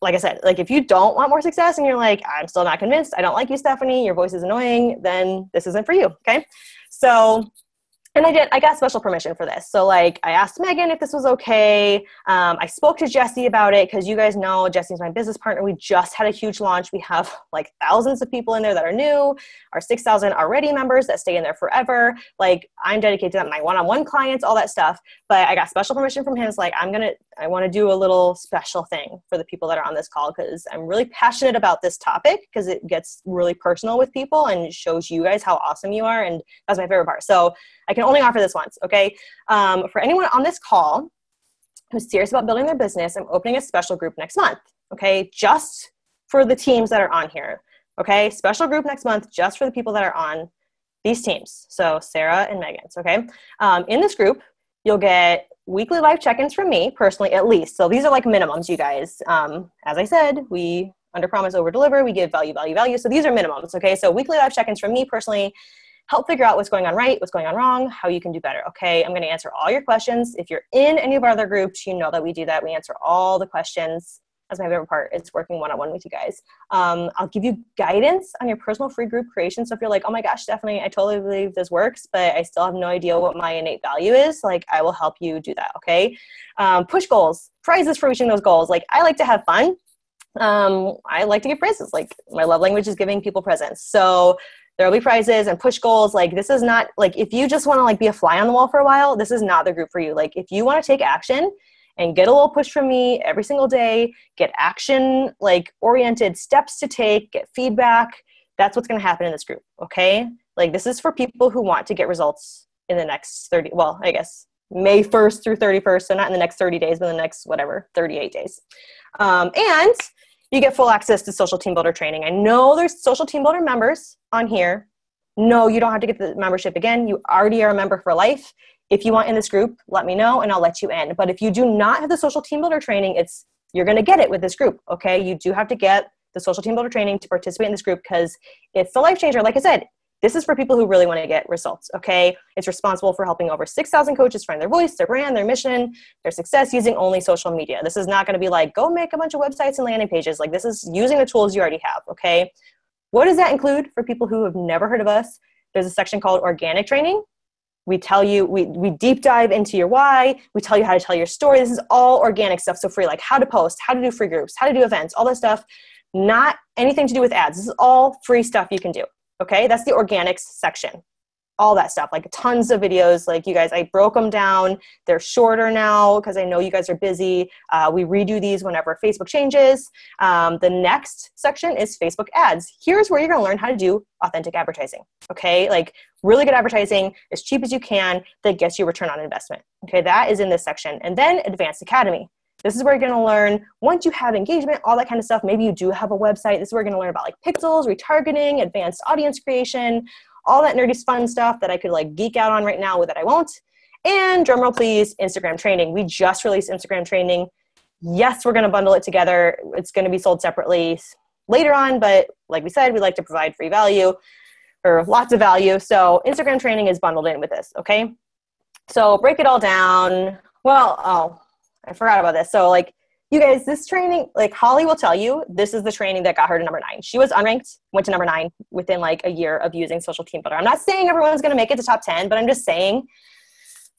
like I said, like if you don't want more success and you're like, I'm still not convinced, I don't like you, Stephanie, your voice is annoying, then this isn't for you. Okay. So, and I got special permission for this. So like I asked Megan if this was okay. I spoke to Jessie about it because you guys know Jessie's my business partner. We just had a huge launch. We have like thousands of people in there that are new, our 6,000 already members that stay in there forever. Like I'm dedicated to that, my one-on-one clients, all that stuff. But I got special permission from him. It's like, I want to do a little special thing for the people that are on this call because I'm really passionate about this topic because it gets really personal with people and shows you guys how awesome you are. And that's my favorite part. So I can only offer this once, okay? For anyone on this call who's serious about building their business, I'm opening a special group next month, okay? Just for the teams that are on here, okay? Special group next month just for the people that are on these teams. So Sarah and Megan's, okay? In this group, you'll get weekly live check-ins from me personally, at least. So these are like minimums, you guys. As I said, we under promise, over deliver. We give value, value, value. So these are minimums, okay? So weekly live check-ins from me personally. Help figure out what's going on right, what's going on wrong, how you can do better, okay? I'm going to answer all your questions. If you're in any of our other groups, you know that we do that. We answer all the questions. That's my favorite part. It's working one-on-one with you guys. I'll give you guidance on your personal free group creation. So if you're like, oh my gosh, Stephanie, I totally believe this works, but I still have no idea what my innate value is, like I will help you do that, okay? Push goals, prizes for reaching those goals. Like I like to have fun. I like to give prizes. Like my love language is giving people presents. So there will be prizes and push goals. Like this is not like, if you just want to like be a fly on the wall for a while, this is not the group for you. Like if you want to take action and get a little push from me every single day, get action, like oriented steps to take, get feedback, that's what's going to happen in this group. Okay. Like this is for people who want to get results in the next 30, well, I guess May 1st through 31st. So not in the next 30 days, but in the next, whatever, 38 days. And you get full access to Social Team Builder training. I know there's Social Team Builder members on here. No, you don't have to get the membership again. You already are a member for life. If you want in this group, let me know and I'll let you in. But if you do not have the Social Team Builder training, you're going to get it with this group, okay? You do have to get the Social Team Builder training to participate in this group because it's the life changer. Like I said, this is for people who really want to get results, okay? It's responsible for helping over 6,000 coaches find their voice, their brand, their mission, their success using only social media. This is not going to be like, go make a bunch of websites and landing pages. Like this is using the tools you already have, okay? What does that include for people who have never heard of us? There's a section called organic training. We tell you, we deep dive into your why. We tell you how to tell your story. This is all organic stuff, so free, like how to post, how to do free groups, how to do events, all that stuff. Not anything to do with ads. This is all free stuff you can do. Okay, that's the organics section. All that stuff, like tons of videos. Like you guys, I broke them down. They're shorter now because I know you guys are busy. We redo these whenever Facebook changes. The next section is Facebook ads. Here's where you're going to learn how to do authentic advertising. Okay, like really good advertising as cheap as you can that gets you return on investment. Okay, that is in this section. And then Advanced Academy. This is where you're going to learn, once you have engagement, all that kind of stuff, maybe you do have a website. This is where you're going to learn about like pixels, retargeting, advanced audience creation, all that nerdy fun stuff that I could like geek out on right now that I won't. And drumroll please, Instagram training. We just released Instagram training. Yes, we're going to bundle it together. It's going to be sold separately later on, but like we said, we like to provide free value or lots of value. So Instagram training is bundled in with this, okay? So break it all down. Well, I forgot about this. So like you guys, this training, like Holly will tell you, this is the training that got her to number 9. She was unranked, went to number 9 within like a year of using Social Team Builder. I'm not saying everyone's going to make it to top 10, but I'm just saying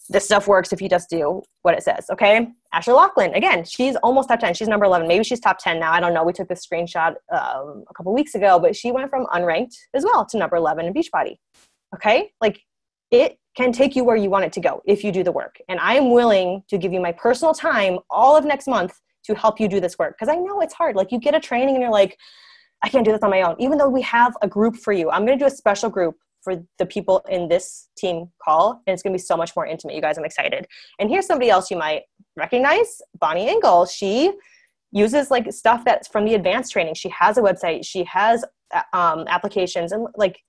this stuff works if you just do what it says. Okay. Ashley Laughlin, again, she's almost top 10. She's number 11. Maybe she's top 10 now. I don't know. We took this screenshot a couple weeks ago, but she went from unranked as well to number 11 in Beachbody. Okay. Like it can take you where you want it to go if you do the work. And I am willing to give you my personal time all of next month to help you do this work. Because I know it's hard. Like you get a training and you're like, I can't do this on my own. Even though we have a group for you, I'm going to do a special group for the people in this team call. And it's going to be so much more intimate, you guys. I'm excited. And here's somebody else you might recognize, Bonnie Engel. She uses like stuff that's from the advanced training. She has a website. She has applications, and like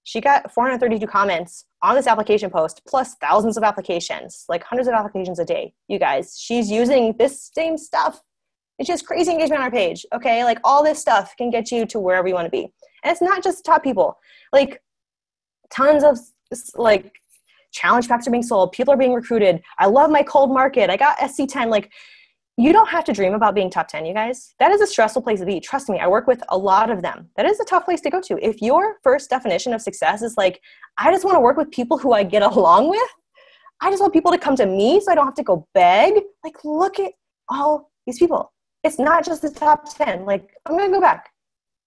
she got 432 comments on this application post, plus thousands of applications, like hundreds of applications a day. You guys, she's using this same stuff. And she has crazy engagement on her page. Okay. Like all this stuff can get you to wherever you want to be. And it's not just top people, like tons of like challenge packs are being sold. People are being recruited. I love my cold market. I got SC10. Like, you don't have to dream about being top 10, you guys. That is a stressful place to be. Trust me, I work with a lot of them. That is a tough place to go to. If your first definition of success is like, I just want to work with people who I get along with, I just want people to come to me so I don't have to go beg. Like, look at all these people. It's not just the top 10. Like, I'm going to go back.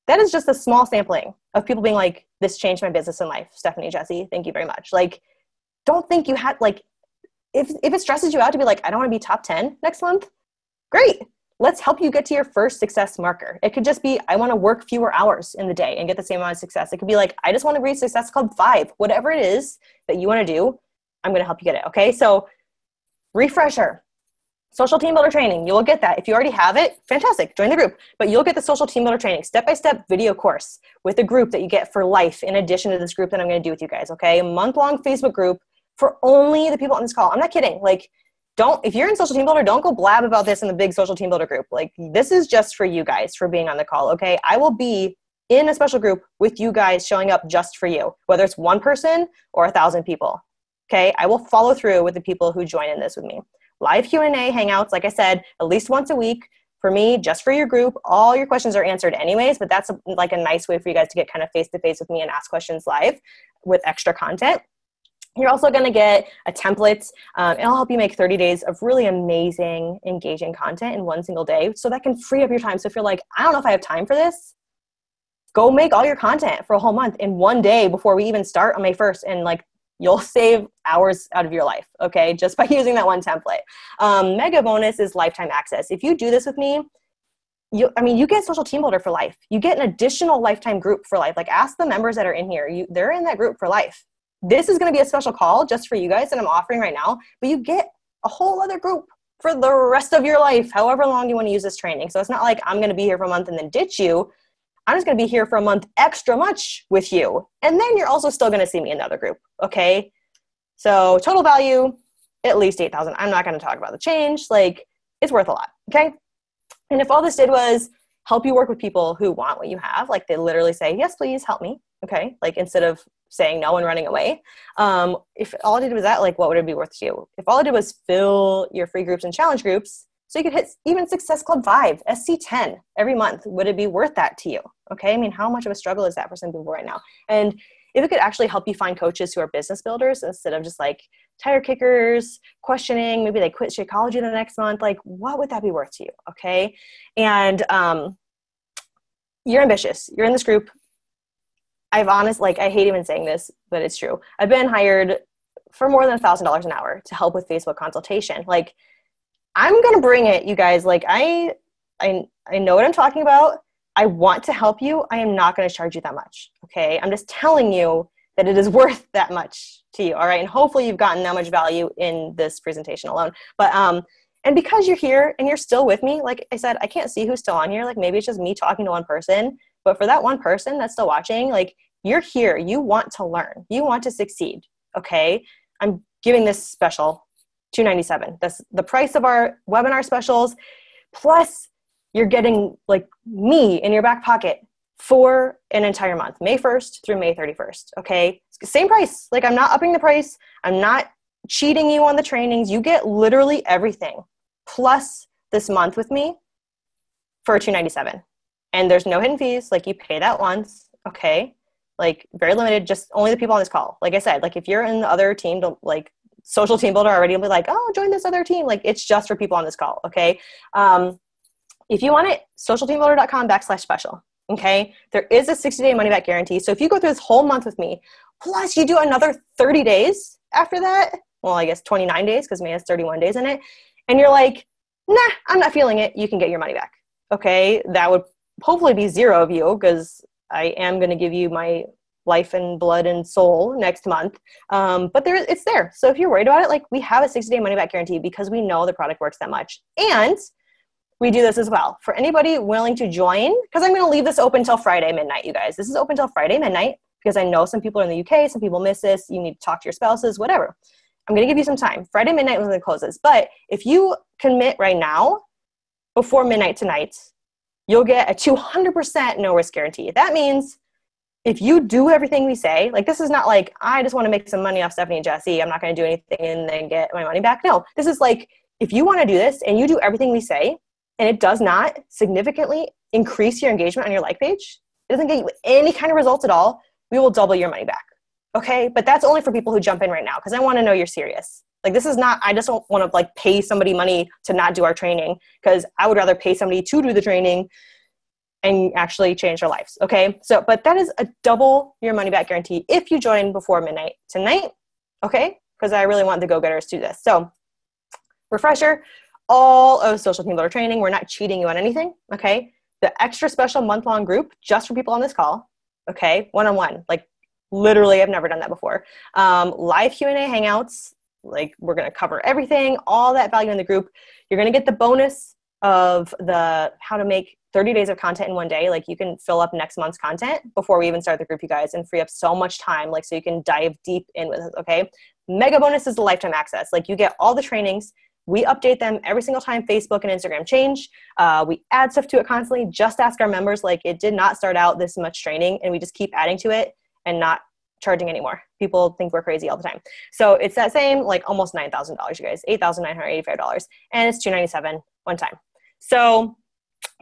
That is just a small sampling of people being like, this changed my business and life. Stephanie, Jesse, thank you very much. Like, don't think you had, like, if it stresses you out to be like, I don't want to be top 10 next month, great. Let's help you get to your first success marker. It could just be, I want to work fewer hours in the day and get the same amount of success. It could be like, I just want to reach Success Club 5. Whatever it is that you want to do, I'm going to help you get it. Okay. So refresher, social team builder training. You will get that. If you already have it, fantastic. Join the group. But you'll get the social team builder training, step-by-step video course with a group that you get for life in addition to this group that I'm going to do with you guys. Okay. A month-long Facebook group for only the people on this call. I'm not kidding. Like, if you're in social team builder, don't go blab about this in the big social team builder group. Like, this is just for you guys for being on the call. Okay. I will be in a special group with you guys showing up just for you, whether it's one person or 1,000 people. Okay. I will follow through with the people who join in this with me. Live Q&A hangouts. Like I said, at least once a week for me, just for your group. All your questions are answered anyways, but that's like a nice way for you guys to get kind of face-to-face with me and ask questions live with extra content. You're also going to get a template. It'll help you make 30 days of really amazing, engaging content in one single day. So that can free up your time. So if you're like, I don't know if I have time for this, go make all your content for a whole month in one day before we even start on May 1st. And like, you'll save hours out of your life. Okay. Just by using that one template. Mega bonus is lifetime access. If you do this with me, you get social team builder for life. You get an additional lifetime group for life. Like, ask the members that are in here. They're in that group for life. This is going to be a special call just for you guys that I'm offering right now, but you get a whole other group for the rest of your life, however long you want to use this training. So it's not like I'm going to be here for a month and then ditch you. I'm just going to be here for a month extra much with you. And then you're also still going to see me in the other group. Okay. So total value, at least 8,000. I'm not going to talk about the change. Like, it's worth a lot. Okay. And if all this did was help you work with people who want what you have, like they literally say, yes, please help me. Okay. Like, instead of saying no and running away. If all I did was that, like, what would it be worth to you? If all I did was fill your free groups and challenge groups, so you could hit even Success Club 5, SC10 every month, would it be worth that to you? Okay. I mean, how much of a struggle is that for some people right now? And if it could actually help you find coaches who are business builders instead of just like tire kickers, questioning, maybe they quit Shakeology the next month, like, what would that be worth to you? Okay. And you're ambitious. You're in this group. I hate even saying this, but it's true. I've been hired for more than $1,000 an hour to help with Facebook consultation. Like, I'm going to bring it, you guys. Like, I know what I'm talking about. I want to help you. I am not going to charge you that much. Okay. I'm just telling you that it is worth that much to you. All right. And hopefully you've gotten that much value in this presentation alone. But, and because you're here and you're still with me, like I said, I can't see who's still on here. Like, maybe it's just me talking to one person. But for that one person that's still watching, like, you're here. You want to learn. You want to succeed. Okay. I'm giving this special $297. That's the price of our webinar specials. Plus, you're getting like me in your back pocket for an entire month, May 1st through May 31st. Okay. Same price. Like, I'm not upping the price. I'm not cheating you on the trainings. You get literally everything plus this month with me for $297. And there's no hidden fees. Like, you pay that once. Okay. Like, very limited, just only the people on this call. Like I said, like, if you're in the other team, don't, like, social team builder already, will be like, oh, join this other team. Like, it's just for people on this call. Okay. If you want it, socialteambuilder.com/special. Okay. There is a 60-day money back guarantee. So if you go through this whole month with me, plus you do another 30 days after that, well, I guess 29 days, because May has 31 days in it. And you're like, nah, I'm not feeling it. You can get your money back. Okay. That would hopefully be 0 of you, because I am going to give you my life and blood and soul next month. But it's there. So if you're worried about it, like we have a 60-day money back guarantee because we know the product works that much. And we do this as well for anybody willing to join, because I'm going to leave this open till Friday midnight, you guys. This is open till Friday midnight because I know some people are in the UK, some people miss this. You need to talk to your spouses, whatever. I'm going to give you some time. Friday midnight is when it closes. But if you commit right now before midnight tonight, you'll get a 200% no risk guarantee. That means if you do everything we say, like this is not like, I just want to make some money off Stephanie and Jesse, I'm not going to do anything and then get my money back. No, this is like, if you want to do this and you do everything we say, and it does not significantly increase your engagement on your like page, it doesn't get you any kind of results at all, we will double your money back. Okay? But that's only for people who jump in right now, because I want to know you're serious. Like this is not, I just don't want to like pay somebody money to not do our training, because I would rather pay somebody to do the training and actually change their lives. Okay? So, but that is a double your money back guarantee if you join before midnight tonight. Okay? Because I really want the go-getters to do this. So refresher, all of social team builder training. We're not cheating you on anything. Okay. The extra special month-long group just for people on this call. Okay. One-on-one, like literally I've never done that before. Live Q&A hangouts. Like we're going to cover everything, all that value in the group. You're going to get the bonus of the how to make 30 days of content in one day. Like you can fill up next month's content before we even start the group, you guys, and free up so much time. Like, so you can dive deep in with it. Okay. Mega bonus is the lifetime access. Like you get all the trainings. We update them every single time Facebook and Instagram change. We add stuff to it constantly. Just ask our members. Like it did not start out this much training, and we just keep adding to it and not charging anymore. People think we're crazy all the time. So it's that same, like almost $9,000, you guys, $8,985, and it's $297 one time. So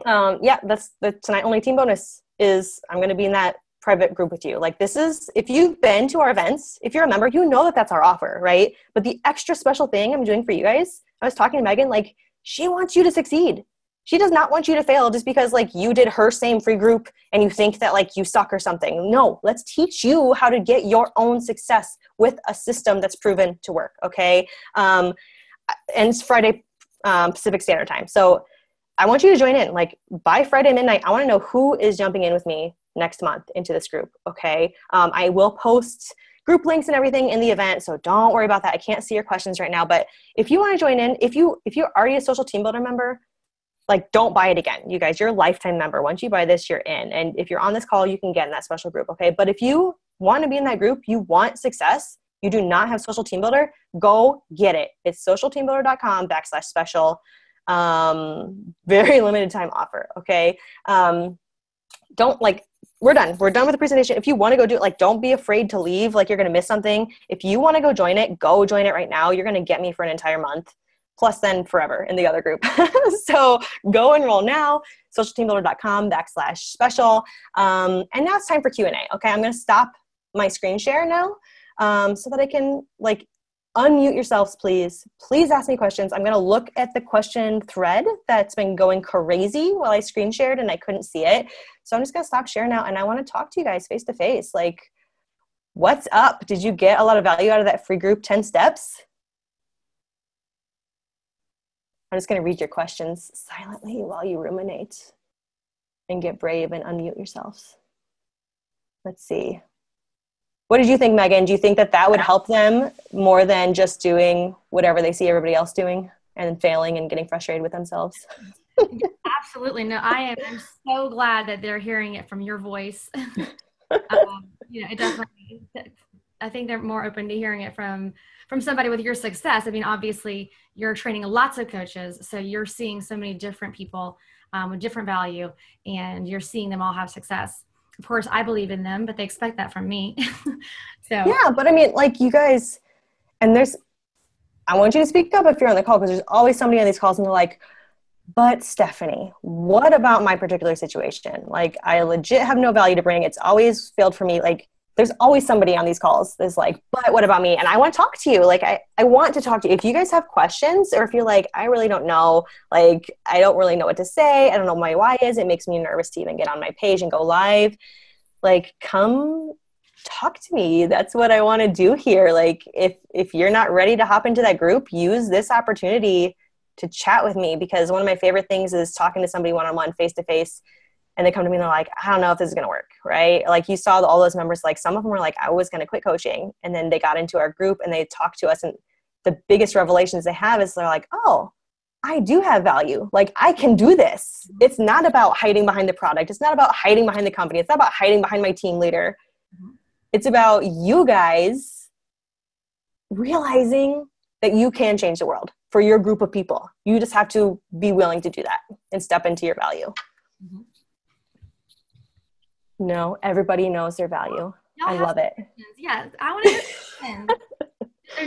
yeah, that's the tonight only team bonus is I'm going to be in that private group with you. Like this is, if you've been to our events, if you're a member, you know that that's our offer, right? But the extra special thing I'm doing for you guys, I was talking to Megan, like she wants you to succeed. She does not want you to fail just because like you did her same free group and you think that like you suck or something. No, let's teach you how to get your own success with a system that's proven to work. Okay. And it's Friday Pacific Standard Time. So I want you to join in. Like by Friday midnight, I want to know who is jumping in with me next month into this group. Okay. I will post group links and everything in the event. So don't worry about that. I can't see your questions right now, but if you want to join in, if you're already a social team builder member, like don't buy it again. You guys, you're a lifetime member. Once you buy this, you're in. And if you're on this call, you can get in that special group. Okay. But if you want to be in that group, you want success, you do not have social team builder, go get it. It's socialteambuilder.com/special. Very limited time offer. Okay. Don't like, we're done with the presentation. If you want to go do it, like, don't be afraid to leave. Like you're going to miss something. If you want to go join it right now. You're going to get me for an entire month. Plus then forever in the other group. So go enroll now, socialteambuilder.com/special. And now it's time for Q&A. Okay. I'm going to stop my screen share now so that I can like unmute yourselves, please. Please ask me questions. I'm going to look at the question thread that's been going crazy while I screen shared and I couldn't see it. So I'm just going to stop sharing now. And I want to talk to you guys face to face. Like, what's up? Did you get a lot of value out of that free group 10 steps? I'm just going to read your questions silently while you ruminate and get brave and unmute yourselves. Let's see. What did you think, Megan? Do you think that would help them more than just doing whatever they see everybody else doing and failing and getting frustrated with themselves? Absolutely. No, I'm so glad that they're hearing it from your voice. It definitely, I think they're more open to hearing it from somebody with your success. I mean, obviously you're training lots of coaches, so you're seeing so many different people with different value, and you're seeing them all have success. Of course, I believe in them, but they expect that from me. So yeah, but I mean, like you guys, and I want you to speak up if you're on the call, because there's always somebody on these calls and they're like, but Stephanie, what about my particular situation? Like I legit have no value to bring. It's always failed for me. Like there's always somebody on these calls that's like, but what about me? And I want to talk to you. Like, I want to talk to you. If you guys have questions, or if you're like, I really don't know, like, I don't really know what to say. I don't know what my why is. It makes me nervous to even get on my page and go live. Like, come talk to me. That's what I want to do here. Like, if you're not ready to hop into that group, use this opportunity to chat with me, because one of my favorite things is talking to somebody one-on-one, face-to-face, and they come to me and they're like, I don't know if this is going to work, right? Like you saw all those members, like some of them were like, I was going to quit coaching. And then they got into our group and they talked to us. And the biggest revelations they have is they're like, oh, I do have value. Like I can do this. It's not about hiding behind the product. It's not about hiding behind the company. It's not about hiding behind my team leader. It's about you guys realizing that you can change the world for your group of people. You just have to be willing to do that and step into your value. Mm-hmm. No, everybody knows their value. I love it. Yeah, I want to hear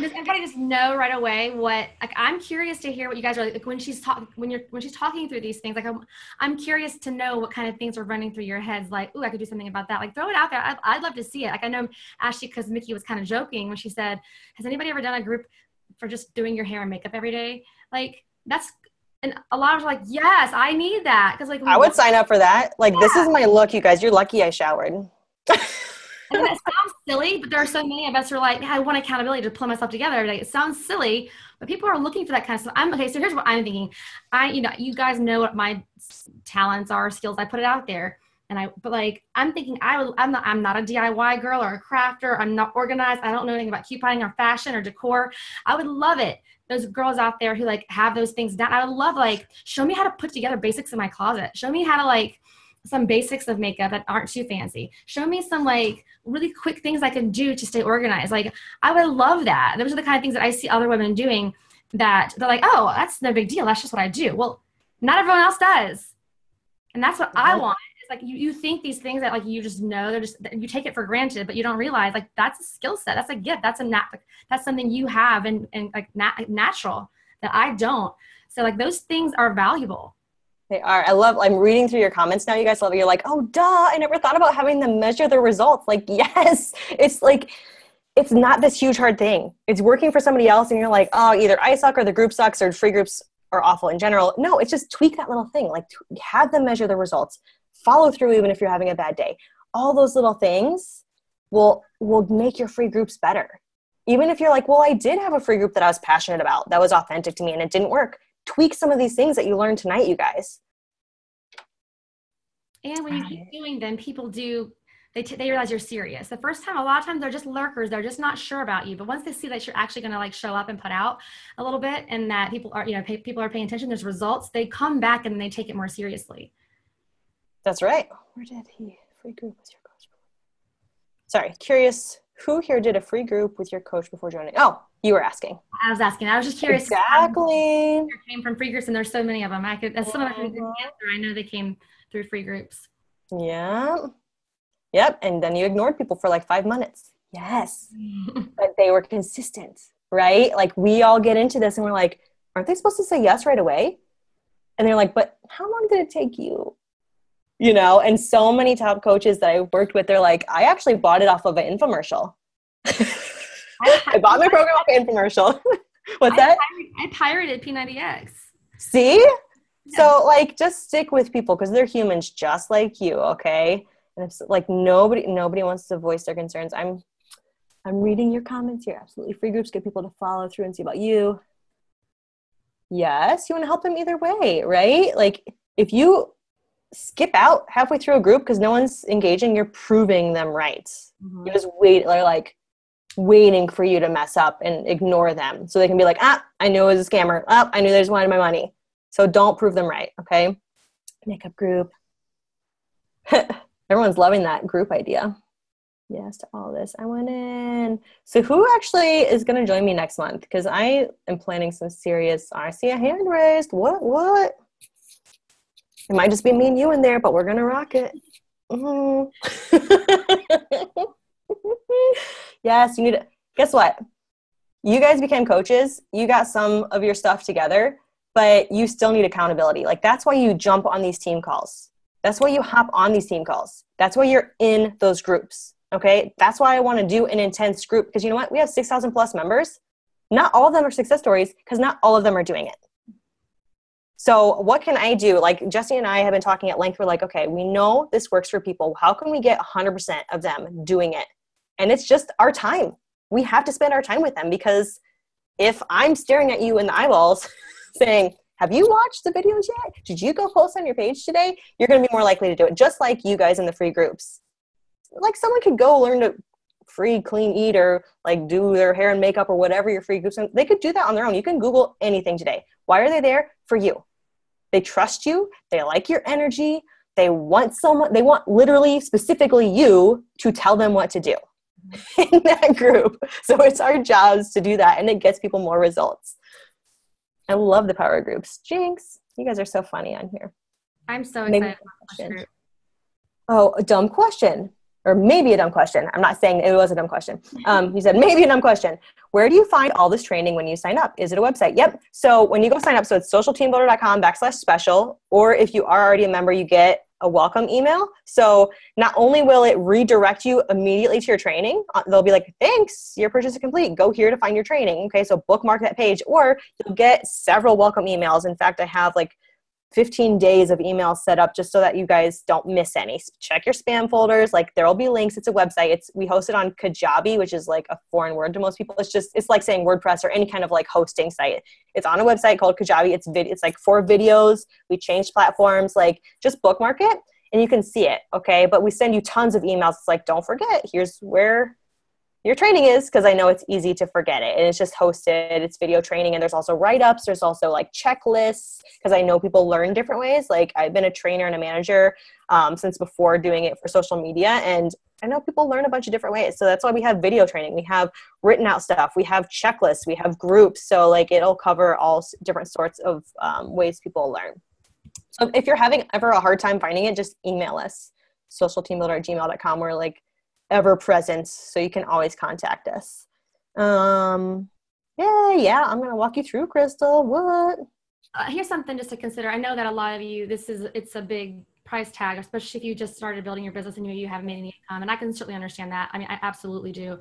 does everybody just know right away what, like, I'm curious to hear what you guys are like when she's talking through these things. Like, I'm curious to know what kind of things are running through your heads. Like, ooh, I could do something about that. Like, throw it out there. I'd love to see it. Like, I know Ashley, because Mickey was kind of joking when she said, has anybody ever done a group for just doing your hair and makeup every day? Like, that's, and a lot of us are like, yes, I need that. Because like, I would sign up for that. Like, yeah. This is my look, you guys. You're lucky I showered. And that sounds silly, but there are so many of us who are like, I want accountability to pull myself together every day. It sounds silly, but people are looking for that kind of stuff. Okay, so here's what I'm thinking. You guys know what my talents are, skills. I put it out there. But like, I'm thinking I'm not a DIY girl or a crafter. I'm not organized. I don't know anything about couponing or fashion or decor. I would love it. Those girls out there who like have those things down. I would love, like, show me how to put together basics in my closet. Show me how to like some basics of makeup that aren't too fancy. Show me some like really quick things I can do to stay organized. Like, I would love that. Those are the kind of things that I see other women doing that they're like, oh, that's no big deal. That's just what I do. Well, not everyone else does. And that's what I want. It's like you think these things that like you just know, they're just, you take it for granted, but you don't realize like that's a skill set. That's a gift. That's that's something you have and like natural that I don't. So like those things are valuable. They are. I'm reading through your comments now. You guys love it. You're like, oh, duh. I never thought about having them measure the results. Like, yes, it's like, it's not this huge hard thing. It's working for somebody else. And you're like, oh, either I suck or the group sucks or free groups are awful in general. No, it's just tweak that little thing. Like have them measure the results, follow through, even if you're having a bad day. All those little things will make your free groups better. Even if you're like, well, I did have a free group that I was passionate about, that was authentic to me and it didn't work. Tweak some of these things that you learned tonight, you guys. And when you keep doing them, people do, they realize you're serious. The first time, a lot of times they're just lurkers. They're just not sure about you. But once they see that you're actually going to like show up and put out a little bit and that people are, people are paying attention, there's results, they come back and they take it more seriously. That's right. Where did free group with your coach? Sorry, curious, who here did a free group with your coach before joining? Oh, you were asking. I was asking. I was just curious. Exactly. Came from free groups, and there's so many of them. As someone who didn't answer, I know they came through free groups. Yeah. Yep. And then you ignored people for like 5 minutes. Yes. But they were consistent, right? Like we all get into this and we're like, aren't they supposed to say yes right away? And they're like, but how long did it take you? And so many top coaches that I worked with, they're like, I actually bought it off of an infomercial. I bought my program off an infomercial. What's that? I pirated P90X. See? Yeah. So like, just stick with people because they're humans just like you, okay? And it's like nobody wants to voice their concerns. I'm reading your comments here. Absolutely. Free groups get people to follow through and see about you. Yes, you want to help them either way, right? Like if you skip out halfway through a group because no one's engaging, you're proving them right. Mm-hmm. You just they're like waiting for you to mess up and ignore them so they can be like, I knew it was a scammer. I knew they just wanted my money. So don't prove them right, okay? Makeup group. Everyone's loving that group idea. Yes to all this. I went in. So who actually is going to join me next month? Because I am planning some serious, I see a hand raised. What? It might just be me and you in there, but we're going to rock it. Mm-hmm. Yes, you need to. Guess what? You guys became coaches. You got some of your stuff together, but you still need accountability. Like that's why you jump on these team calls. That's why you hop on these team calls. That's why you're in those groups. Okay. That's why I want to do an intense group. Because you know what? We have 6,000 plus members. Not all of them are success stories because not all of them are doing it. So what can I do? Like Jesse and I have been talking at length. We're like, okay, we know this works for people. How can we get 100% of them doing it? And it's just our time. We have to spend our time with them because if I'm staring at you in the eyeballs saying, have you watched the videos yet? Did you go post on your page today? You're going to be more likely to do it, just like you guys in the free groups. Like someone could go learn to free clean eat or like do their hair and makeup or whatever your free groups. They could do that on their own. You can Google anything today. Why are they there? For you. They trust you. They like your energy. They want literally specifically you to tell them what to do in that group. So it's our jobs to do that, and it gets people more results. I love the power groups. Jinx, you guys are so funny on here. I'm so excited about this group. Oh, a dumb question. Or maybe a dumb question. I'm not saying it was a dumb question. You said maybe a dumb question. Where do you find all this training when you sign up? Is it a website? Yep. So when you go sign up, so it's socialteambuilder.com/special, or if you are already a member, you get a welcome email. So not only will it redirect you immediately to your training, they'll be like, thanks, your purchase is complete. Go here to find your training. Okay, so bookmark that page, or you'll get several welcome emails. In fact, I have like 15 days of emails set up just so that you guys don't miss any. Check your spam folders. Like there will be links. It's a website. We host it on Kajabi, which is like a foreign word to most people. It's like saying WordPress or any kind of like hosting site. It's on a website called Kajabi. It's like 4 videos. We changed platforms. Like just bookmark it and you can see it. Okay. But we send you tons of emails. It's like, don't forget, here's where your training is, because I know it's easy to forget it. And it's just hosted, it's video training, and there's also write-ups, there's also like checklists, because I know people learn different ways. Like I've been a trainer and a manager since before doing it for social media, and I know people learn a bunch of different ways. So that's why we have video training. We have written out stuff, we have checklists, we have groups. So like it'll cover all different sorts of ways people learn. So if you're having ever a hard time finding it, just email us, socialteambuilder@gmail.com. We're like ever present, so you can always contact us. I'm gonna walk you through, Crystal. What? Here's something just to consider. I know that a lot of you, it's a big price tag, especially if you just started building your business and you haven't made any income, and I can certainly understand that. I mean, I absolutely do.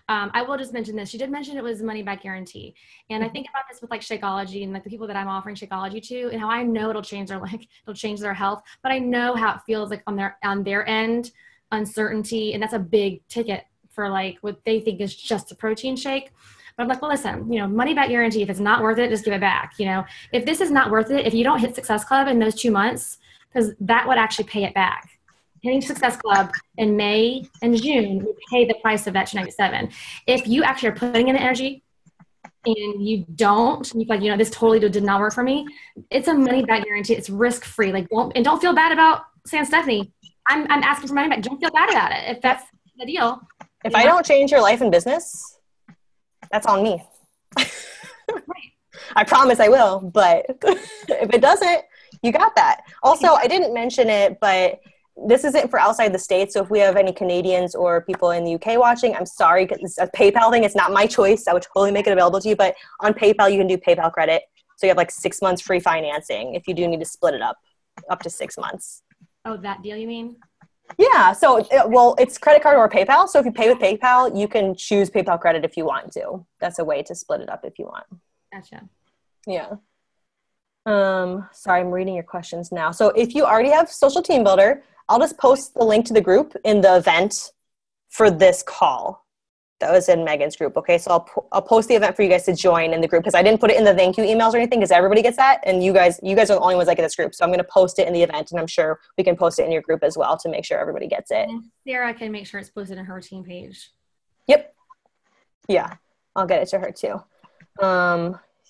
I will just mention this. She did mention it was money back guarantee. And I think about this with like Shakeology and like the people that I'm offering Shakeology to, and how I know it'll change their health, but I know how it feels like on their end, uncertainty. And that's a big ticket for like what they think is just a protein shake. But I'm like, well, listen, money back guarantee. If it's not worth it, just give it back. If this is not worth it, if you don't hit Success Club in those 2 months, because that would actually pay it back. Hitting Success Club in May and June would pay the price of that $297. If you actually are putting in the energy and you don't, you're like, this totally did not work for me, it's a money back guarantee. It's risk free. Like, don't feel bad about saying, Stephanie, I'm asking for money back. Don't feel bad about it if that's the deal. If I don't change your life and business, that's on me. Right. I promise I will, but if it doesn't, you got that. Also, I didn't mention it, but this isn't for outside the States. So if we have any Canadians or people in the UK watching, I'm sorry, because it's a PayPal thing. It's not my choice. I would totally make it available to you, but on PayPal, you can do PayPal credit. So you have like 6 months free financing if you do need to split it up to 6 months. Oh, that deal you mean? Yeah. So, it's credit card or PayPal. So if you pay with PayPal, you can choose PayPal credit if you want to. That's a way to split it up if you want. Gotcha. Yeah. Sorry, I'm reading your questions now. So if you already have Social Team Builder, I'll just post the link to the group in the event for this call. That was in Megan's group. Okay. So I'll post the event for you guys to join in the group, because I didn't put it in the thank you emails or anything, because everybody gets that. And you guys are the only ones that get this group. So I'm going to post it in the event, and I'm sure we can post it in your group as well to make sure everybody gets it. And Sarah can make sure it's posted in her team page. Yep. Yeah. I'll get it to her too.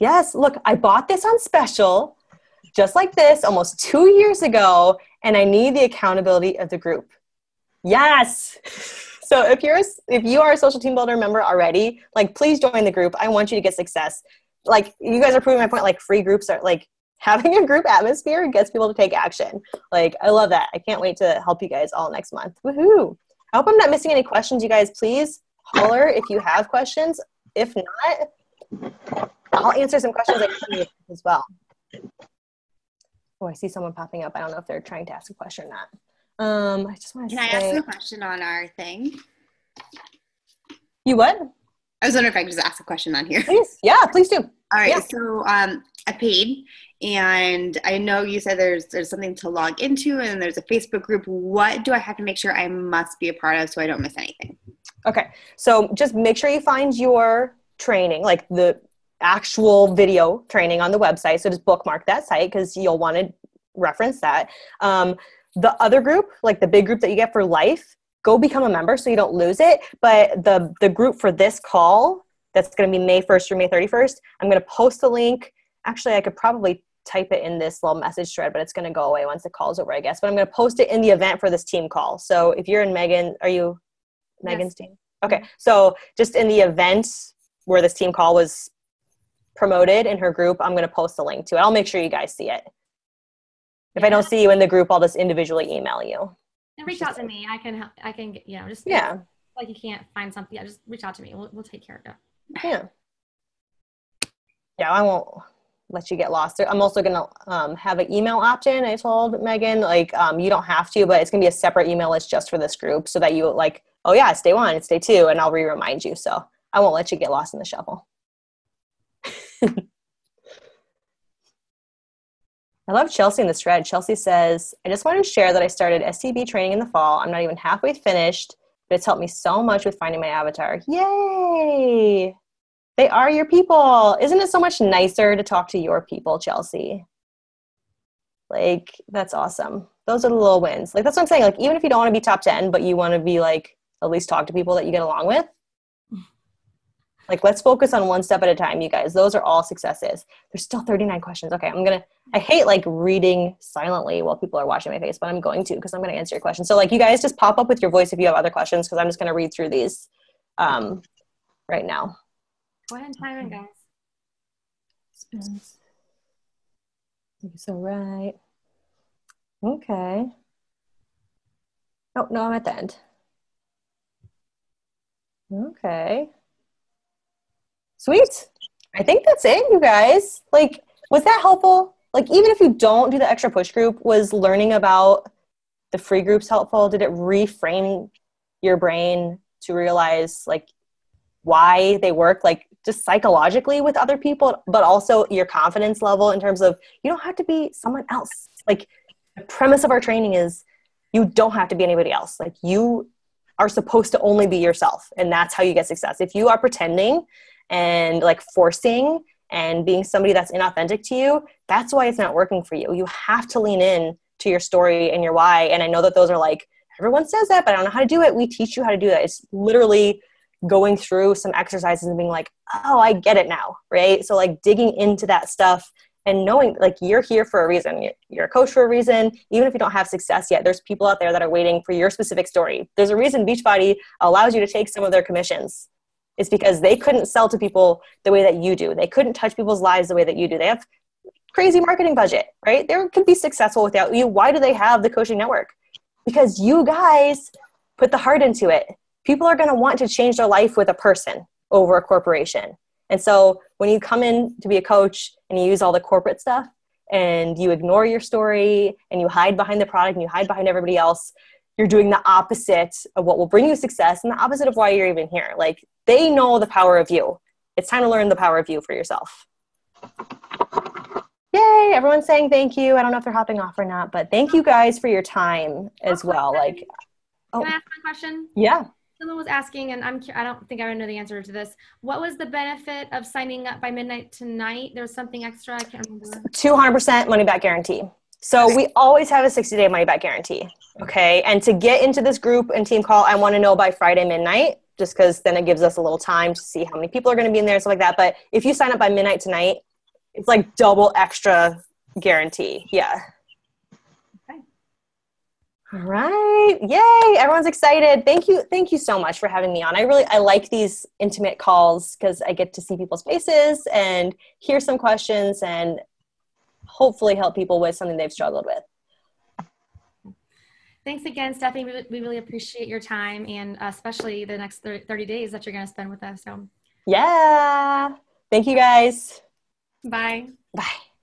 Yes. Look, I bought this on special, just like this, almost 2 years ago, and I need the accountability of the group. Yes. So if you are a Social Team Builder member already, like, please join the group. I want you to get success. Like, you guys are proving my point. Like, free groups are like, having a group atmosphere gets people to take action. Like, I love that. I can't wait to help you guys all next month. Woohoo. I hope I'm not missing any questions. You guys, please holler if you have questions. If not, I'll answer some questions as well. Oh, I see someone popping up. I don't know if they're trying to ask a question or not. I just want to Can I ask a question on our thing? You what? I was wondering if I could just ask a question on here. Please. Yeah, please do. All right. Yeah. So I paid, and I know you said there's something to log into, and there's a Facebook group. What do I have to make sure I must be a part of so I don't miss anything? Okay. So just make sure you find your training, like the actual video training on the website. So just bookmark that site because you'll want to reference that. The other group, like the big group that you get for life, go become a member so you don't lose it. But the group for this call, that's going to be May 1st through May 31st, I'm going to post the link. Actually, I could probably type it in this little message thread, but it's going to go away once the call's over, I guess. But I'm going to post it in the event for this team call. So if you're in Megan, are you Megan's team? Okay. So just in the event where this team call was promoted in her group, I'm going to post a link to it. I'll make sure you guys see it. If I don't see you in the group, I'll just individually email you. And reach out to me. I can just like you can't find something. Yeah, just reach out to me. We'll take care of it. Yeah. Yeah, I won't let you get lost. I'm also going to have an email opt-in. I told Megan, like, you don't have to, but it's going to be a separate email list just for this group so that you like, oh yeah, it's day 1, it's day 2, and I'll remind you. So I won't let you get lost in the shuffle. I love Chelsea in this thread. Chelsea says, I just wanted to share that I started STB training in the fall. I'm not even halfway finished, but it's helped me so much with finding my avatar. Yay! They are your people. Isn't it so much nicer to talk to your people, Chelsea? Like, that's awesome. Those are the little wins. Like, that's what I'm saying. Like, even if you don't want to be top 10, but you want to be like, at least talk to people that you get along with. Like, let's focus on one step at a time, you guys. Those are all successes. There's still 39 questions. Okay, I hate like reading silently while people are watching my face, but I'm going to because I'm going to answer your questions. So like you guys just pop up with your voice if you have other questions because I'm just going to read through these right now. Go ahead and time in, guys. You're so right. Okay. Oh, no, I'm at the end. Okay. Sweet. I think that's it, you guys. Like, was that helpful? Like, even if you don't do the extra push group, was learning about the free groups helpful? Did it reframe your brain to realize, like, why they work, like, just psychologically with other people, but also your confidence level in terms of you don't have to be someone else. Like, the premise of our training is you don't have to be anybody else. Like, you are supposed to only be yourself, and that's how you get success. If you are pretending and like forcing and being somebody that's inauthentic to you, that's why it's not working for you. You have to lean in to your story and your why. And I know that those are like, everyone says that, but I don't know how to do it. We teach you how to do that. It's literally going through some exercises and being like, oh, I get it now, right? So like digging into that stuff and knowing like you're here for a reason. You're a coach for a reason. Even if you don't have success yet, there's people out there that are waiting for your specific story. There's a reason Beachbody allows you to take some of their commissions. It's because they couldn't sell to people the way that you do. They couldn't touch people's lives the way that you do. They have crazy marketing budget, right? They could be successful without you. Why do they have the coaching network? Because you guys put the heart into it. People are going to want to change their life with a person over a corporation. And so when you come in to be a coach and you use all the corporate stuff and you ignore your story and you hide behind the product and you hide behind everybody else, you're doing the opposite of what will bring you success and the opposite of why you're even here. Like, they know the power of you. It's time to learn the power of you for yourself. Yay, everyone's saying thank you. I don't know if they're hopping off or not, but thank you guys for your time as well. Like, Can I ask my question? Yeah. Someone was asking, and I don't think I know the answer to this. What was the benefit of signing up by midnight tonight? There was something extra. I can't remember. 200% money back guarantee. So we always have a 60-day money back guarantee. Okay. And to get into this group and team call, I want to know by Friday midnight, just because then it gives us a little time to see how many people are going to be in there and stuff like that. But if you sign up by midnight tonight, it's like double extra guarantee. Yeah. Okay. All right. Yay. Everyone's excited. Thank you. Thank you so much for having me on. I like these intimate calls because I get to see people's faces and hear some questions and hopefully help people with something they've struggled with. Thanks again, Stephanie. We really appreciate your time and especially the next 30 days that you're going to spend with us. So, yeah. Thank you guys. Bye. Bye.